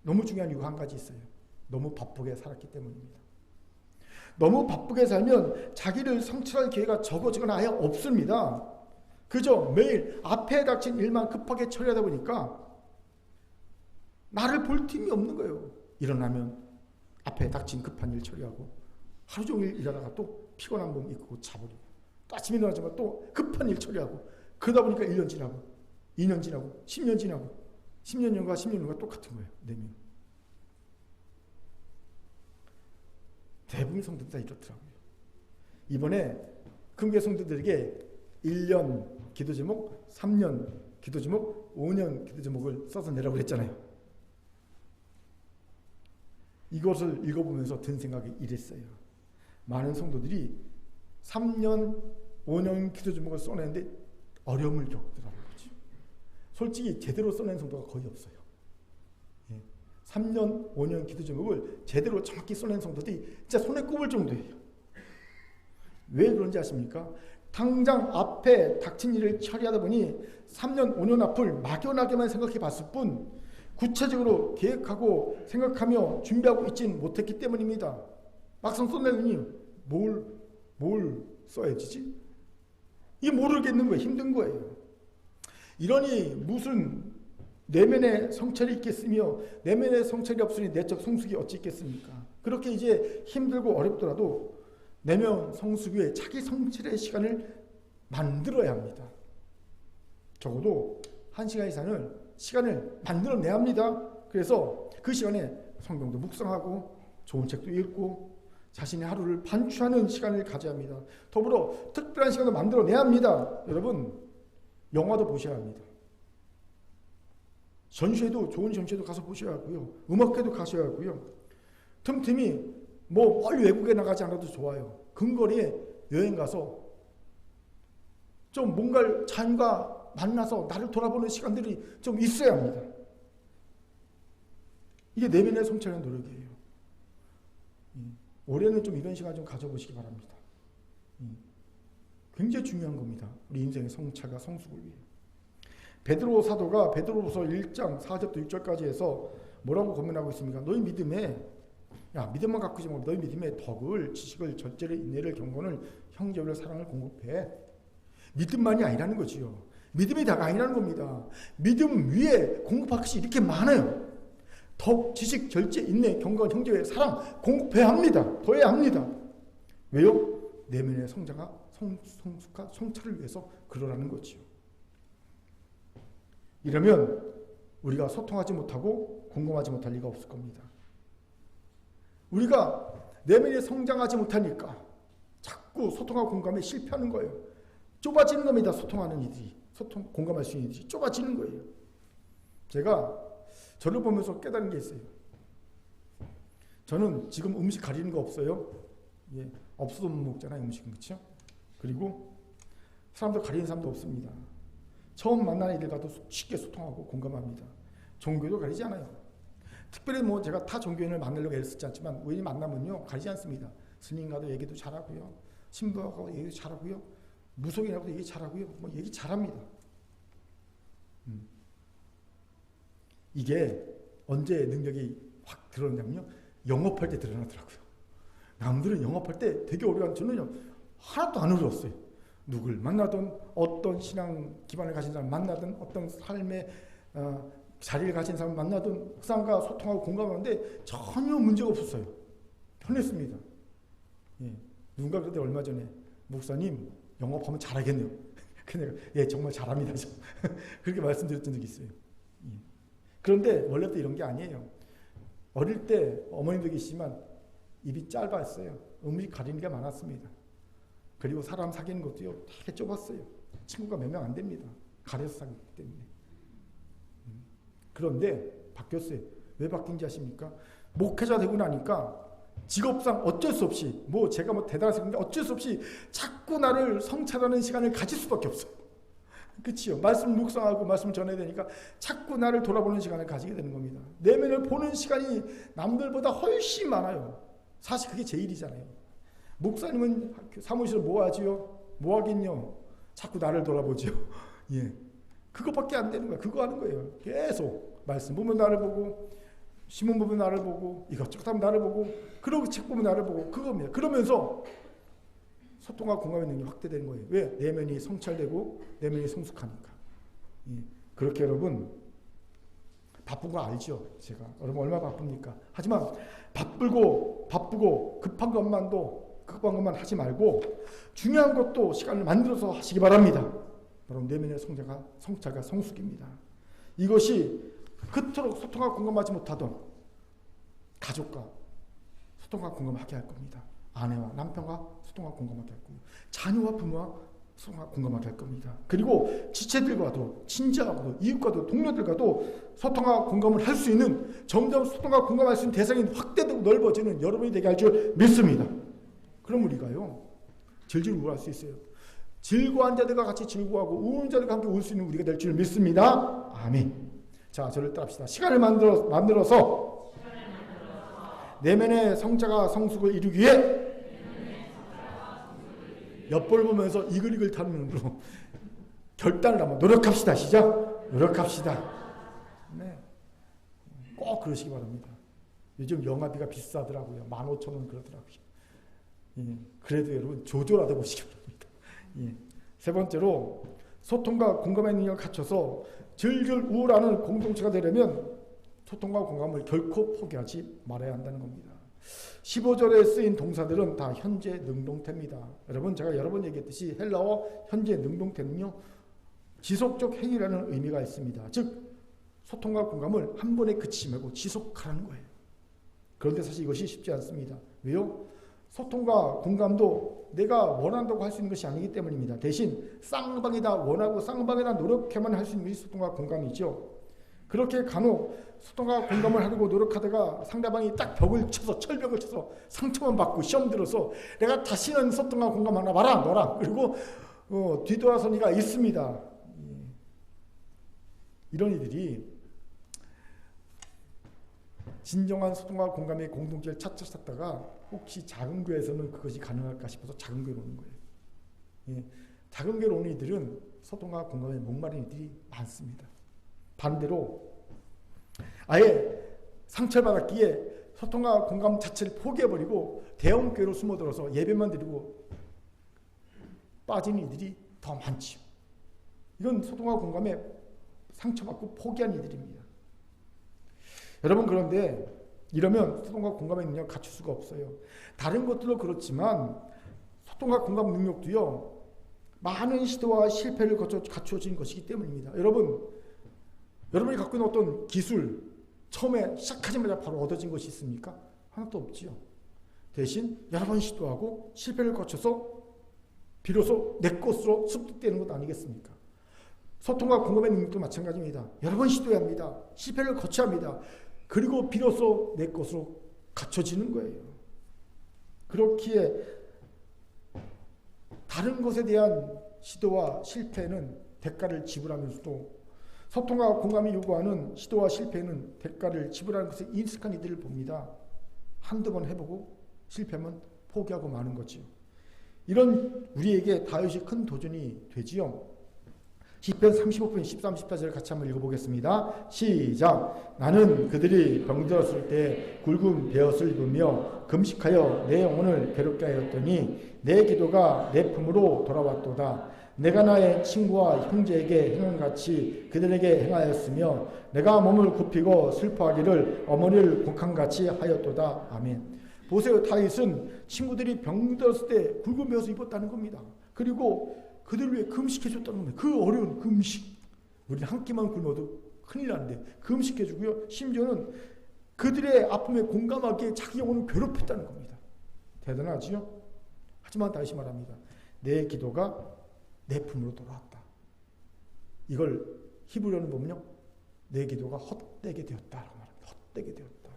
너무 중요한 이유가 한 가지 있어요. 너무 바쁘게 살았기 때문입니다. 너무 바쁘게 살면 자기를 성찰할 기회가 적어지거나 아예 없습니다. 그저 매일 앞에 닥친 일만 급하게 처리하다 보니까 나를 볼 틈이 없는 거예요. 일어나면 앞에 닥친 급한 일 처리하고 하루 종일 일하다가 또 피곤한 몸 입고 자버리고 또 아침에 일어나자마자 또 급한 일 처리하고 그러다 보니까 1년 지나고 2년 지나고 10년 지나고 10년과 10년과 똑같은 거예요. 내면. 대부분 성도들 다 이렇더라고요. 이번에 금교 성도들에게 1년 기도 제목, 3년 기도 제목, 5년 기도 제목을 써서 내라고 했잖아요. 이것을 읽어보면서 든 생각이 이랬어요. 많은 성도들이 3년, 5년 기도 제목을 써내는데 어려움을 겪더라고요. 솔직히 제대로 써낸 성도가 거의 없어요. 3년, 5년 기도 제목을 제대로 정확히 써낸 성도들이 진짜 손에 꼽을 정도예요. 왜 그런지 아십니까? 당장 앞에 닥친 일을 처리하다 보니 3년, 5년 앞을 막연하게만 생각해 봤을 뿐 구체적으로 계획하고 생각하며 준비하고 있지는 못했기 때문입니다. 막상 써내더니 뭘 써야지? 이게 모르겠는 거예요. 힘든 거예요. 이러니 무슨 내면의 성찰이 있겠으며 내면의 성찰이 없으니 내적 성숙이 어찌 있겠습니까? 그렇게 이제 힘들고 어렵더라도 내면 성숙 위에 자기 성찰의 시간을 만들어야 합니다. 적어도 1시간 이상을 시간을 만들어내야 합니다. 그래서 그 시간에 성경도 묵상하고 좋은 책도 읽고 자신의 하루를 반추하는 시간을 가져야 합니다. 더불어 특별한 시간을 만들어내야 합니다. 여러분 영화도 보셔야 합니다. 전시회도 좋은 전시회도 가서 보셔야 하고요. 음악회도 가셔야 하고요. 틈틈이 멀리 외국에 나가지 않아도 좋아요. 근거리에 여행 가서 좀 뭔가를 자연과 만나서 나를 돌아보는 시간들이 좀 있어야 합니다. 이게 내면의 성찰의 노력이에요. 올해는 좀 이런 시간 좀 가져보시기 바랍니다. 굉장히 중요한 겁니다. 우리 인생의 성찰과 성숙을 위해. 베드로 사도가 베드로후서 1장 4절부터 6절까지 해서 뭐라고 고민하고 있습니까? 너희 믿음에 믿음만 갖고 있지 말고 너희 믿음에 덕을, 지식을, 절제를, 인내를, 경건을, 형제를, 사랑을 공급해. 믿음만이 아니라는 거지요. 믿음이 다가 아니라는 겁니다. 믿음 위에 공급할 것이 이렇게 많아요. 덕, 지식, 절제, 인내, 경건, 형제의 사랑 공급해야 합니다. 더해야 합니다. 왜요? 내면의 성자가 성숙한 성찰을 위해서 그러라는 거지요. 이러면 우리가 소통하지 못하고 공감하지 못할 리가 없을 겁니다. 우리가 내면이 성장하지 못하니까 자꾸 소통하고 공감에 실패하는 거예요. 좁아지는 겁니다. 소통하는 이들이. 공감할 수 있는 이들이 좁아지는 거예요. 제가 저를 보면서 깨달은 게 있어요. 저는 지금 음식 가리는 거 없어요. 예, 없어도 못 먹잖아요. 음식은. 그렇죠? 그리고 사람들 가리는 사람도 없습니다. 처음 만나는 이들과도 쉽게 소통하고 공감합니다. 종교도 가리지 않아요. 특별히 제가 타 종교인을 만나려고 애를 쓰지 않지만 우연히 만나면요 가리지 않습니다. 스님과도 얘기도 잘하고요, 신부하고 얘기도 잘하고요, 무속인하고도 얘기 잘하고요, 얘기 잘합니다. 이게 언제 능력이 확 드러나냐면요, 영업할 때 드러나더라고요. 남들은 영업할 때 되게 오래간, 저는요 하나도 안 어려웠어요. 누굴 만나든 어떤 신앙 기반을 가진 사람 만나든 어떤 삶의 자리를 가진 사람 만나든 그 사람과 소통하고 공감하는데 전혀 문제가 없었어요. 편했습니다. 예. 누군가 그때 얼마 전에 목사님 영업하면 잘하겠네요. 근데 예, 정말 잘합니다. 그렇게 말씀드렸던 적이 있어요. 예. 그런데 원래도 이런 게 아니에요. 어릴 때 어머님도 계시지만 입이 짧았어요. 음식 가리는 게 많았습니다. 그리고 사람 사귀는 것도요 되게 좁았어요. 친구가 몇 명 안 됩니다. 가려서 사귀기 때문에. 그런데 바뀌었어요. 왜 바뀐지 아십니까? 목회자 되고 나니까 직업상 어쩔 수 없이 제가 대단해서 그런데 어쩔 수 없이 자꾸 나를 성찰하는 시간을 가질 수밖에 없어요. 그치요? 말씀 묵상하고 말씀 전해야 되니까 자꾸 나를 돌아보는 시간을 가지게 되는 겁니다. 내면을 보는 시간이 남들보다 훨씬 많아요. 사실 그게 제 일이잖아요. 목사님은 사무실에 뭐 하지요? 뭐 하긴요? 자꾸 나를 돌아보죠. 예. 그것밖에 안 되는 거야. 그거 하는 거예요. 계속 말씀 보면 나를 보고, 신문 보면 나를 보고, 이것저것 하면 나를 보고, 그러고 책 보면 나를 보고, 그겁니다. 그러면서 소통과 공감의 능력이 확대되는 거예요. 왜? 내면이 성찰되고 내면이 성숙하니까. 예. 그렇게 여러분 바쁜 거 알죠? 제가 여러분 얼마나 바쁩니까? 하지만 바쁘고 급한 것만 하지 말고 중요한 것도 시간을 만들어서 하시기 바랍니다. 여러분 내면의 성찰과 성숙입니다. 이것이 그토록 소통하고 공감하지 못하던 가족과 소통하고 공감하게 할 겁니다. 아내와 남편과 소통하고 공감하게 할 거고 자녀와 부모와 소통하고 공감하게 할 겁니다. 그리고 지체들과도 친지하고도 이웃과도 동료들과도 소통하고 공감을 할 수 있는 점점 소통하고 공감할 수 있는 대상이 확대되고 넓어지는 여러분이 되게 할 줄 믿습니다. 그럼 우리가요 질질 우울할 수 있어요. 즐거운 자들과 같이 즐거워하고 우는 자들과 함께 울 수 있는 우리가 될 줄 믿습니다. 아멘. 자, 저를 따릅시다. 시간을 만들어서 내면의 성자가 성숙을 이루기 위해 엿볼 보면서 이글이글 타는 눈으로 결단을 한번 노력합시다. 시작. 노력합시다. 네. 꼭 그러시기 바랍니다. 요즘 영화비가 비싸더라고요. 15,000원 그러더라고요. 예. 그래도 여러분 조조라도 보시기 바랍니다. 예. 세 번째로 소통과 공감의 능력을 갖춰서 즐길 우울하는 공동체가 되려면 소통과 공감을 결코 포기하지 말아야 한다는 겁니다. 15절에 쓰인 동사들은 다 현재 능동태입니다. 여러분 제가 여러 번 얘기했듯이 헬라어 현재 능동태는요 지속적 행위라는 의미가 있습니다. 즉 소통과 공감을 한 번에 그치지 말고 지속하라는 거예요. 그런데 사실 이것이 쉽지 않습니다. 왜요? 소통과 공감도 내가 원한다고 할 수 있는 것이 아니기 때문입니다. 대신 쌍방이 다 원하고 쌍방이 다 노력해만 할 수 있는 것이 소통과 공감이죠. 그렇게 간혹 소통과 공감을 하려고 노력하다가 상대방이 딱 철벽을 쳐서 상처만 받고 시험 들어서 내가 다시는 소통과 공감 하나 봐라 너랑 그리고 뒤돌아선 이가 있습니다. 이런 이들이 진정한 소통과 공감의 공동체를 찾다가 혹시 작은 교회에서는 그것이 가능할까 싶어서 작은 교회로 오는 거예요. 예, 작은 교회로 오는 이들은 소통과 공감에 목마른 이들이 많습니다. 반대로 아예 상처를 받았기에 소통과 공감 자체를 포기해버리고 대형교회로 숨어들어서 예배만 드리고 빠지는 이들이 더 많지요. 이건 소통과 공감에 상처받고 포기한 이들입니다. 여러분, 그런데 이러면 소통과 공감의 능력을 갖출 수가 없어요. 다른 것들도 그렇지만 소통과 공감 능력도요, 많은 시도와 실패를 거쳐 갖추어진 것이기 때문입니다. 여러분이 갖고 있는 어떤 기술, 처음에 시작하자마자 바로 얻어진 것이 있습니까? 하나도 없지요. 대신 여러 번 시도하고 실패를 거쳐서 비로소 내 것으로 습득되는 것 아니겠습니까? 소통과 공감의 능력도 마찬가지입니다. 여러 번 시도해야 합니다. 실패를 거쳐야 합니다. 그리고 비로소 내 것으로 갖춰지는 거예요. 그렇기에 다른 것에 대한 시도와 실패는 대가를 지불하면서도 소통과 공감이 요구하는 시도와 실패는 대가를 지불하는 것에 익숙한 이들을 봅니다. 한두 번 해보고 실패하면 포기하고 마는 거지요. 이런 우리에게 다윗이 큰 도전이 되지요. 시편 35편 13, 14절을 같이 한번 읽어보겠습니다. 시작. 나는 그들이 병들었을 때 굵은 베옷을 입으며 금식하여 내 영혼을 괴롭게 하였더니 내 기도가 내 품으로 돌아왔도다. 내가 나의 친구와 형제에게 행한 같이 그들에게 행하였으며 내가 몸을 굽히고 슬퍼하기를 어머니를 곡한같이 하였도다. 아멘. 보세요. 다윗은 친구들이 병들었을 때 굵은 베옷을 입었다는 겁니다. 그리고 그들을 위해 금식해줬다는 겁니다. 그 어려운 금식. 우리는 한 끼만 굶어도 큰일 나는데 금식해주고요. 심지어는 그들의 아픔에 공감하기에 자기 영혼을 괴롭혔다는 겁니다. 대단하지요? 하지만 다시 말합니다. 내 기도가 내 품으로 돌아왔다. 이걸 히브리어는 보면요, 내 기도가 헛되게 되었다라고 말합니다. 헛되게 되었다.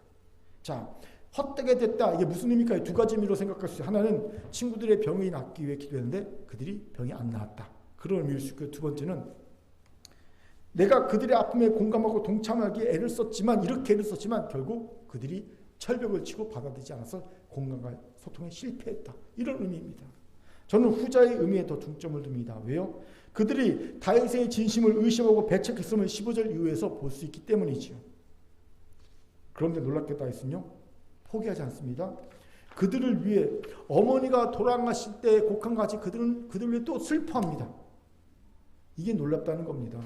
자, 헛되게 됐다. 이게 무슨 의미일까요? 두 가지 의미로 생각할 수 있어요. 하나는 친구들의 병이 낫기 위해 기도했는데 그들이 병이 안 나았다. 그런 의미일 수 있고요. 두 번째는 내가 그들의 아픔에 공감하고 동참하기에 애를 썼지만, 이렇게 애를 썼지만 결국 그들이 철벽을 치고 받아들이지 않아서 공감과 소통에 실패했다. 이런 의미입니다. 저는 후자의 의미에 더 중점을 둡니다. 왜요? 그들이 다윗의 진심을 의심하고 배척했음을 15절 이후에서 볼 수 있기 때문이지요. 그런데 놀랍게 다윗은요, 포기하지 않습니다. 그들을 위해 어머니가 돌아가실 때 곡한 같이 그들을 위해 또 슬퍼합니다. 이게 놀랍다는 겁니다.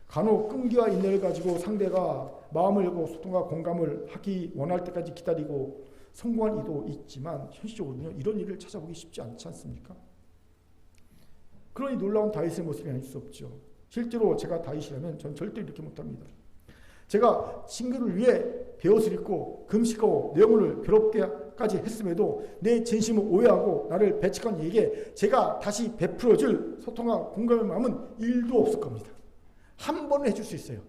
간혹 끈기와 인내를 가지고 상대가 마음을 열고 소통과 공감을 하기 원할 때까지 기다리고 성공한 이도 있지만 현실적으로는요, 이런 일을 찾아보기 쉽지 않지 않습니까? 그러니 놀라운 다윗의 모습이 아닐 수 없죠. 실제로 제가 다윗이라면 전 절대 이렇게 못합니다. 제가 친구를 위해 베옷을 입고 금식하고 내 영혼을 괴롭게까지 했음에도 내 진심을 오해하고 나를 배척한 이에게 제가 다시 베풀어줄 소통과 공감의 마음은 1도 없을 겁니다. 한 번은 해줄 수 있어요.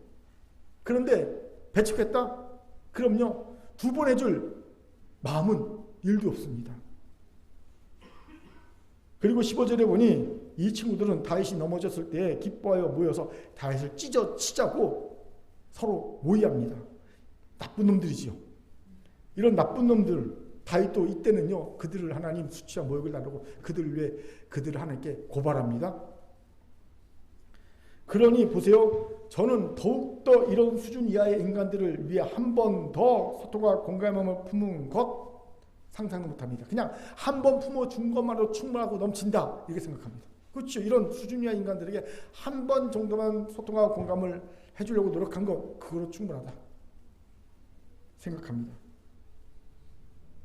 그런데 배척했다? 그럼요, 2번 해줄 마음은 1도 없습니다. 그리고 15절에 보니 이 친구들은 다윗이 넘어졌을 때 기뻐하여 모여서 다윗을 찢어 치자고 서로 모의합니다. 나쁜 놈들이지요. 이런 나쁜 놈들, 다윗도 이때는요, 그들을 하나님 수치와 모욕을 나누고 그들을 위해 그들을 하나님께 고발합니다. 그러니 보세요. 저는 더욱더 이런 수준 이하의 인간들을 위해 한 번 더 소통과 공감함을 품은 것 상상도 못합니다. 그냥 한 번 품어준 것만으로 충분하고 넘친다, 이렇게 생각합니다. 그렇죠. 이런 수준 이하 인간들에게 한 번 정도만 소통과 공감을 해주려고 노력한 것, 그거로 충분하다 생각합니다.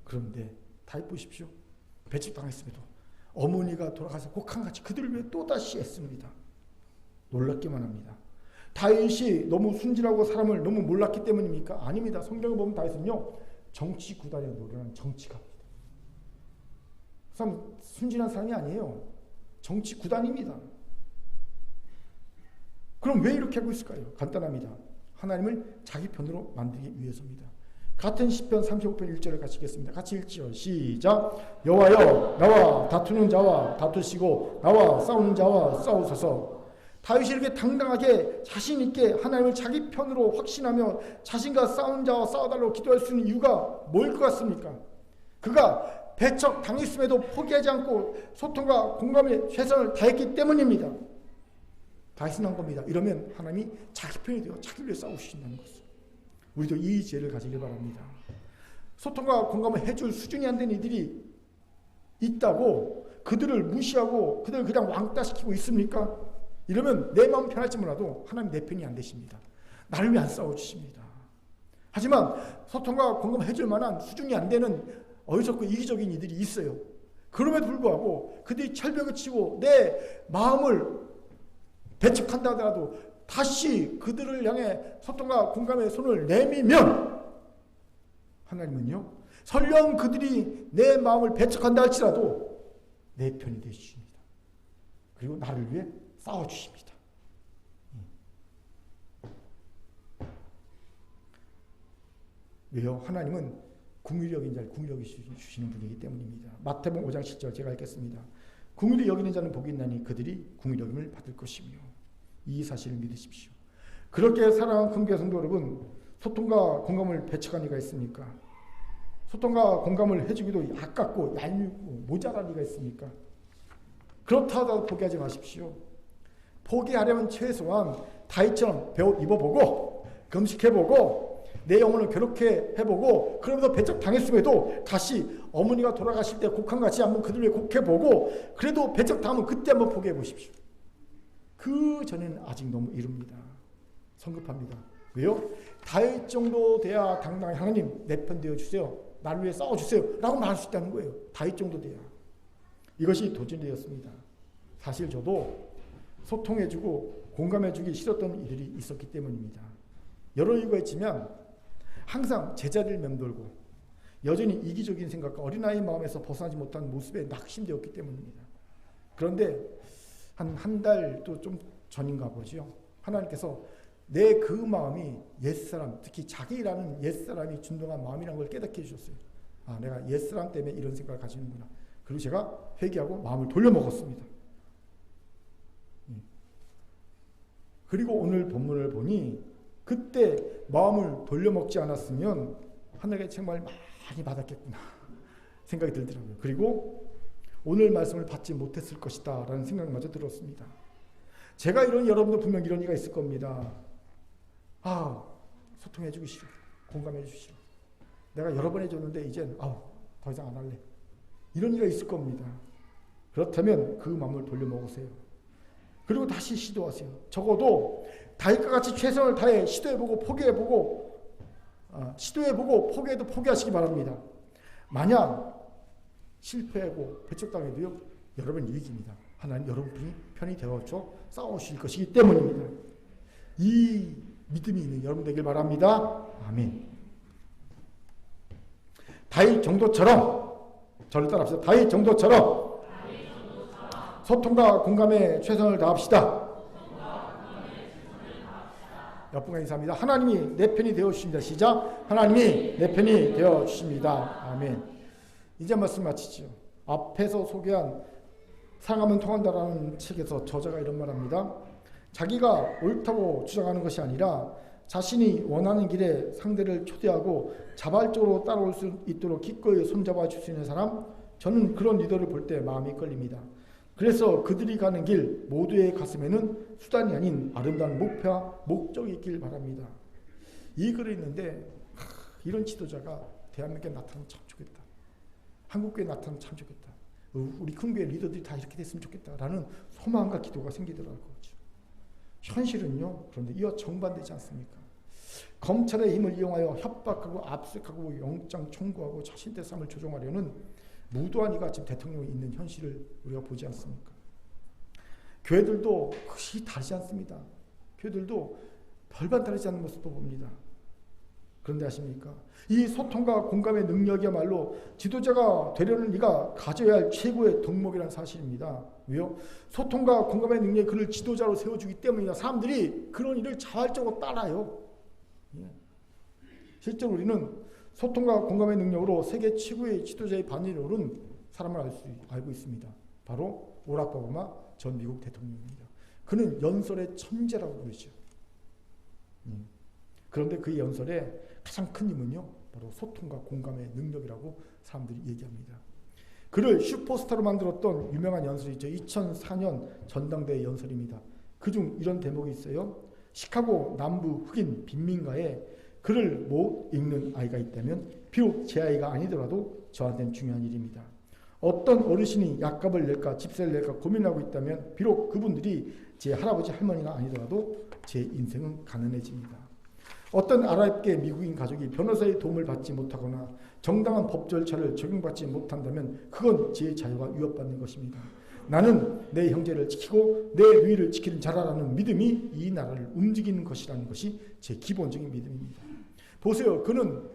그런데 다윗 보십시오. 배척당했음에도 어머니가 돌아가서 곡한같이 그들을 위해 또다시 애씁니다. 놀랍기만 합니다. 다윗이 너무 순진하고 사람을 너무 몰랐기 때문입니까? 아닙니다. 성경을 보면 다윗은요, 정치 구단에 노련한 정치가입니다. 그 사람 순진한 사람이 아니에요. 정치 구단입니다. 그럼 왜 이렇게 하고 있을까요? 간단합니다. 하나님을 자기 편으로 만들기 위해서입니다. 같은 시편 35편 1절을 같이 읽겠습니다. 같이 읽지요. 시작. 여호와여, 나와 다투는 자와 다투시고 나와 싸우는 자와 싸우소서. 다윗이 이렇게 당당하게 자신 있게 하나님을 자기 편으로 확신하며 자신과 싸우는 자와 싸워달라고 기도할 수 있는 이유가 뭐일 것 같습니까? 그가 배척 당했음에도 포기하지 않고 소통과 공감에 최선을 다했기 때문입니다. 다윗은 한 겁니다. 이러면 하나님이 자기 편이 되어 자기를 위해 싸우신다는 것을. 우리도 이 지혜를 가지길 바랍니다. 소통과 공감을 해줄 수준이 안 된 이들이 있다고 그들을 무시하고 그들을 그냥 왕따시키고 있습니까? 이러면 내 마음 편할지 몰라도 하나님 내 편이 안 되십니다. 나를 위해 안 싸워주십니다. 하지만 소통과 공감을 해줄 만한 수준이 안 되는 어리석고 이기적인 이들이 있어요. 그럼에도 불구하고 그들이 철벽을 치고 내 마음을 배척한다 하더라도 다시 그들을 향해 소통과 공감의 손을 내밀면 하나님은요, 설령 그들이 내 마음을 배척한다 할지라도 내 편이 되십니다. 그리고 나를 위해 싸워주십니다. 왜요? 하나님은 긍휼히 여긴 자를 긍휼히 여기시는 분이기 때문입니다. 마태복음 5장 7절 제가 읽겠습니다. 긍휼히 여기는 자는 복이 있나니 그들이 긍휼히 여김을 받을 것이며, 이 사실을 믿으십시오. 그렇게 사랑하는 큰교회 성도 여러분, 소통과 공감을 배척한 이가 있습니까? 소통과 공감을 해주기도 아깝고 얄밉고 모자란 이가 있습니까? 그렇다 하더라도 포기하지 마십시오. 포기하려면 최소한 다윗처럼 배옷 입어보고 금식해보고 내 영혼을 괴롭게 해보고, 그러면서 배척 당했음에도 다시 어머니가 돌아가실 때 곡한같이 한번 그들 위해 곡해보고, 그래도 배척 당하면 그때 한번 포기해보십시오. 그 전에는 아직 너무 이릅니다. 성급합니다. 왜요? 다윗 정도 돼야 당당히 하나님 내 편 되어주세요, 나를 위해 싸워주세요 라고 말할 수 있다는 거예요. 다윗 정도 돼야. 이것이 도전이었습니다. 사실 저도 소통해주고 공감해주기 싫었던 이들이 있었기 때문입니다. 여러 이유가 있지만 항상 제자리를 맴돌고 여전히 이기적인 생각과 어린아이 마음에서 벗어나지 못한 모습에 낙심되었기 때문입니다. 그런데 한 달도 좀 전인가 보죠. 하나님께서 내 그 마음이 옛사람, 특히 자기라는 옛사람이 준동한 마음이라는 걸 깨닫게 해주셨어요. 아, 내가 옛사람 때문에 이런 생각을 가지는구나. 그리고 제가 회개하고 마음을 돌려먹었습니다. 그리고 오늘 본문을 보니 그때 마음을 돌려먹지 않았으면 하늘의 책망을 많이 받았겠구나 생각이 들더라고요. 그리고 오늘 말씀을 받지 못했을 것이다 라는 생각마저 들었습니다. 제가 이런, 여러분도 분명 이런 이가 있을 겁니다. 아, 소통해 주기 싫어, 공감해 주기 싫어, 내가 여러 번 해줬는데 이젠 더 이상 안 할래, 이런 이가 있을 겁니다. 그렇다면 그 마음을 돌려먹으세요. 그리고 다시 시도하세요. 적어도 다윗과 같이 최선을 다해 시도해보고 포기해보고 시도해보고 포기해도 포기하시기 바랍니다. 만약 실패하고 배척당해도요, 여러분 이익입니다. 하나님 여러분 편이 되어줘 싸우실 것이기 때문입니다. 이 믿음이 있는 여러분 되길 바랍니다. 아멘. 다윗 정도처럼, 저를 따라합시다. 다윗 정도처럼 소통과 공감에 최선을 다합시다. 옆분과 인사합니다. 하나님이 내 편이 되어주십니다. 시작. 하나님이 내 편이 되어주십니다. 아멘. 이제 말씀 마치죠. 앞에서 소개한 사랑하면 통한다라는 책에서 저자가 이런 말합니다. 자기가 옳다고 주장하는 것이 아니라 자신이 원하는 길에 상대를 초대하고 자발적으로 따라올 수 있도록 기꺼이 손잡아 줄 수 있는 사람, 저는 그런 리더를 볼 때 마음이 끌립니다. 그래서 그들이 가는 길 모두의 가슴에는 수단이 아닌 아름다운 목표와 목적이 있길 바랍니다. 이 글을 읽는데 이런 지도자가 대한민국에 나타나면 참 좋겠다. 한국교회에 나타나면 참 좋겠다. 우리 큰교회 리더들이 다 이렇게 됐으면 좋겠다라는 소망과 기도가 생기더라고요. 현실은요, 그런데 이와 정반되지 않습니까? 검찰의 힘을 이용하여 협박하고 압수하고 영장 청구하고 자신의 삶을 조종하려는 무도한 이가 지금 대통령이 있는 현실을 우리가 보지 않습니까? 교회들도 그것이 다르지 않습니다. 교회들도 별반 다르지 않는 모습도 봅니다. 그런데 아십니까? 이 소통과 공감의 능력이야말로 지도자가 되려는 이가 가져야 할 최고의 덕목이라는 사실입니다. 왜요? 소통과 공감의 능력이 그를 지도자로 세워주기 때문이다. 사람들이 그런 일을 자발적으로 따라요. 실제로 우리는 소통과 공감의 능력으로 세계 최고의 지도자의 반열에 오른 사람을 알고 있습니다. 바로 오락 오바마 전 미국 대통령입니다. 그는 연설의 천재라고 부르죠. 그런데 그 연설의 가장 큰 힘은요, 바로 소통과 공감의 능력이라고 사람들이 얘기합니다. 그를 슈퍼스타로 만들었던 유명한 연설이죠. 2004년 전당대회 연설입니다. 그중 이런 대목이 있어요. 시카고 남부 흑인 빈민가에 글을 못 읽는 아이가 있다면 비록 제 아이가 아니더라도 저한테는 중요한 일입니다. 어떤 어르신이 약값을 낼까 집세를 낼까 고민하고 있다면 비록 그분들이 제 할아버지 할머니가 아니더라도 제 인생은 가난해집니다. 어떤 아랍계 미국인 가족이 변호사의 도움을 받지 못하거나 정당한 법 절차를 적용받지 못한다면 그건 제 자유가 위협받는 것입니다. 나는 내 형제를 지키고 내 누이를 지키는 자라라는 믿음이 이 나라를 움직이는 것이라는 것이 제 기본적인 믿음입니다. 보세요. 그는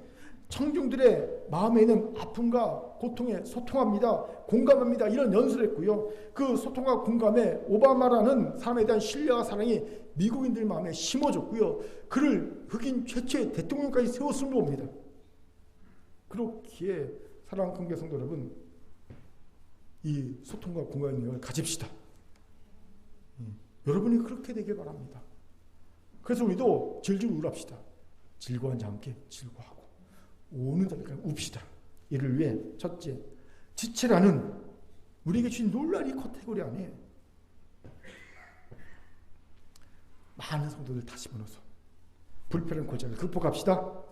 청중들의 마음에 있는 아픔과 고통에 소통합니다. 공감합니다. 이런 연설을 했고요. 그 소통과 공감에 오바마라는 사람에 대한 신뢰와 사랑이 미국인들 마음에 심어졌고요. 그를 흑인 최초의 대통령까지 세웠음을 봅니다. 그렇기에 사랑하는 관계 성도 여러분, 이 소통과 공감의 능력을 가집시다. 여러분이 그렇게 되길 바랍니다. 그래서 우리도 질질 울합시다. 즐거운 자와 함께 즐거워하고 오는 자들까지 웁시다. 이를 위해 첫째, 지체라는 우리에게 주신 놀라운 이 카테고리 안에 많은 성도들 다 집어넣어서 불편한 골짜기를 극복합시다.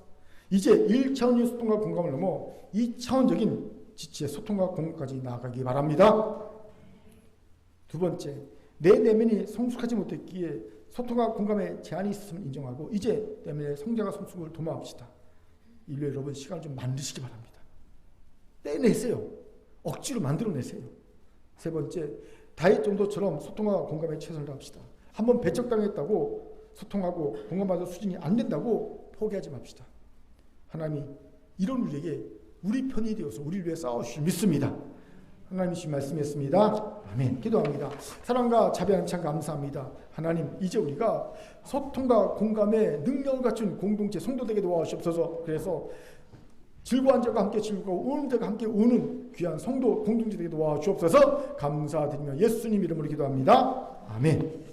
이제 1차원의 소통과 공감을 넘어 2차원적인 지체, 소통과 공감까지 나아가기 바랍니다. 두 번째, 내 내면이 성숙하지 못했기에 소통과 공감에 제한이 있음을 인정하고 이제 내면의 성장과 성숙을 도모합시다. 일요일 여러분 시간을 좀 만드시기 바랍니다. 떼내세요. 억지로 만들어내세요. 세 번째, 다윗 정도처럼 소통과 공감에 최선을 다합시다. 한번 배척당했다고 소통하고 공감받을 수준이 안 된다고 포기하지 맙시다. 하나님이 이런 우리에게 우리 편이 되어서 우리를 위해 싸워주실 믿습니다. 하나님이 주신 말씀이었습니다. 아멘. 기도합니다. 사랑과 자비하는 참 감사합니다. 하나님, 이제 우리가 소통과 공감의 능력을 갖춘 공동체 성도되게 도와주시옵소서. 그래서 즐거운 자가 함께 즐거워 우는 자가 함께 우는 귀한 성도 공동체 되게 도와주시옵소서. 감사드리며 예수님 이름으로 기도합니다. 아멘.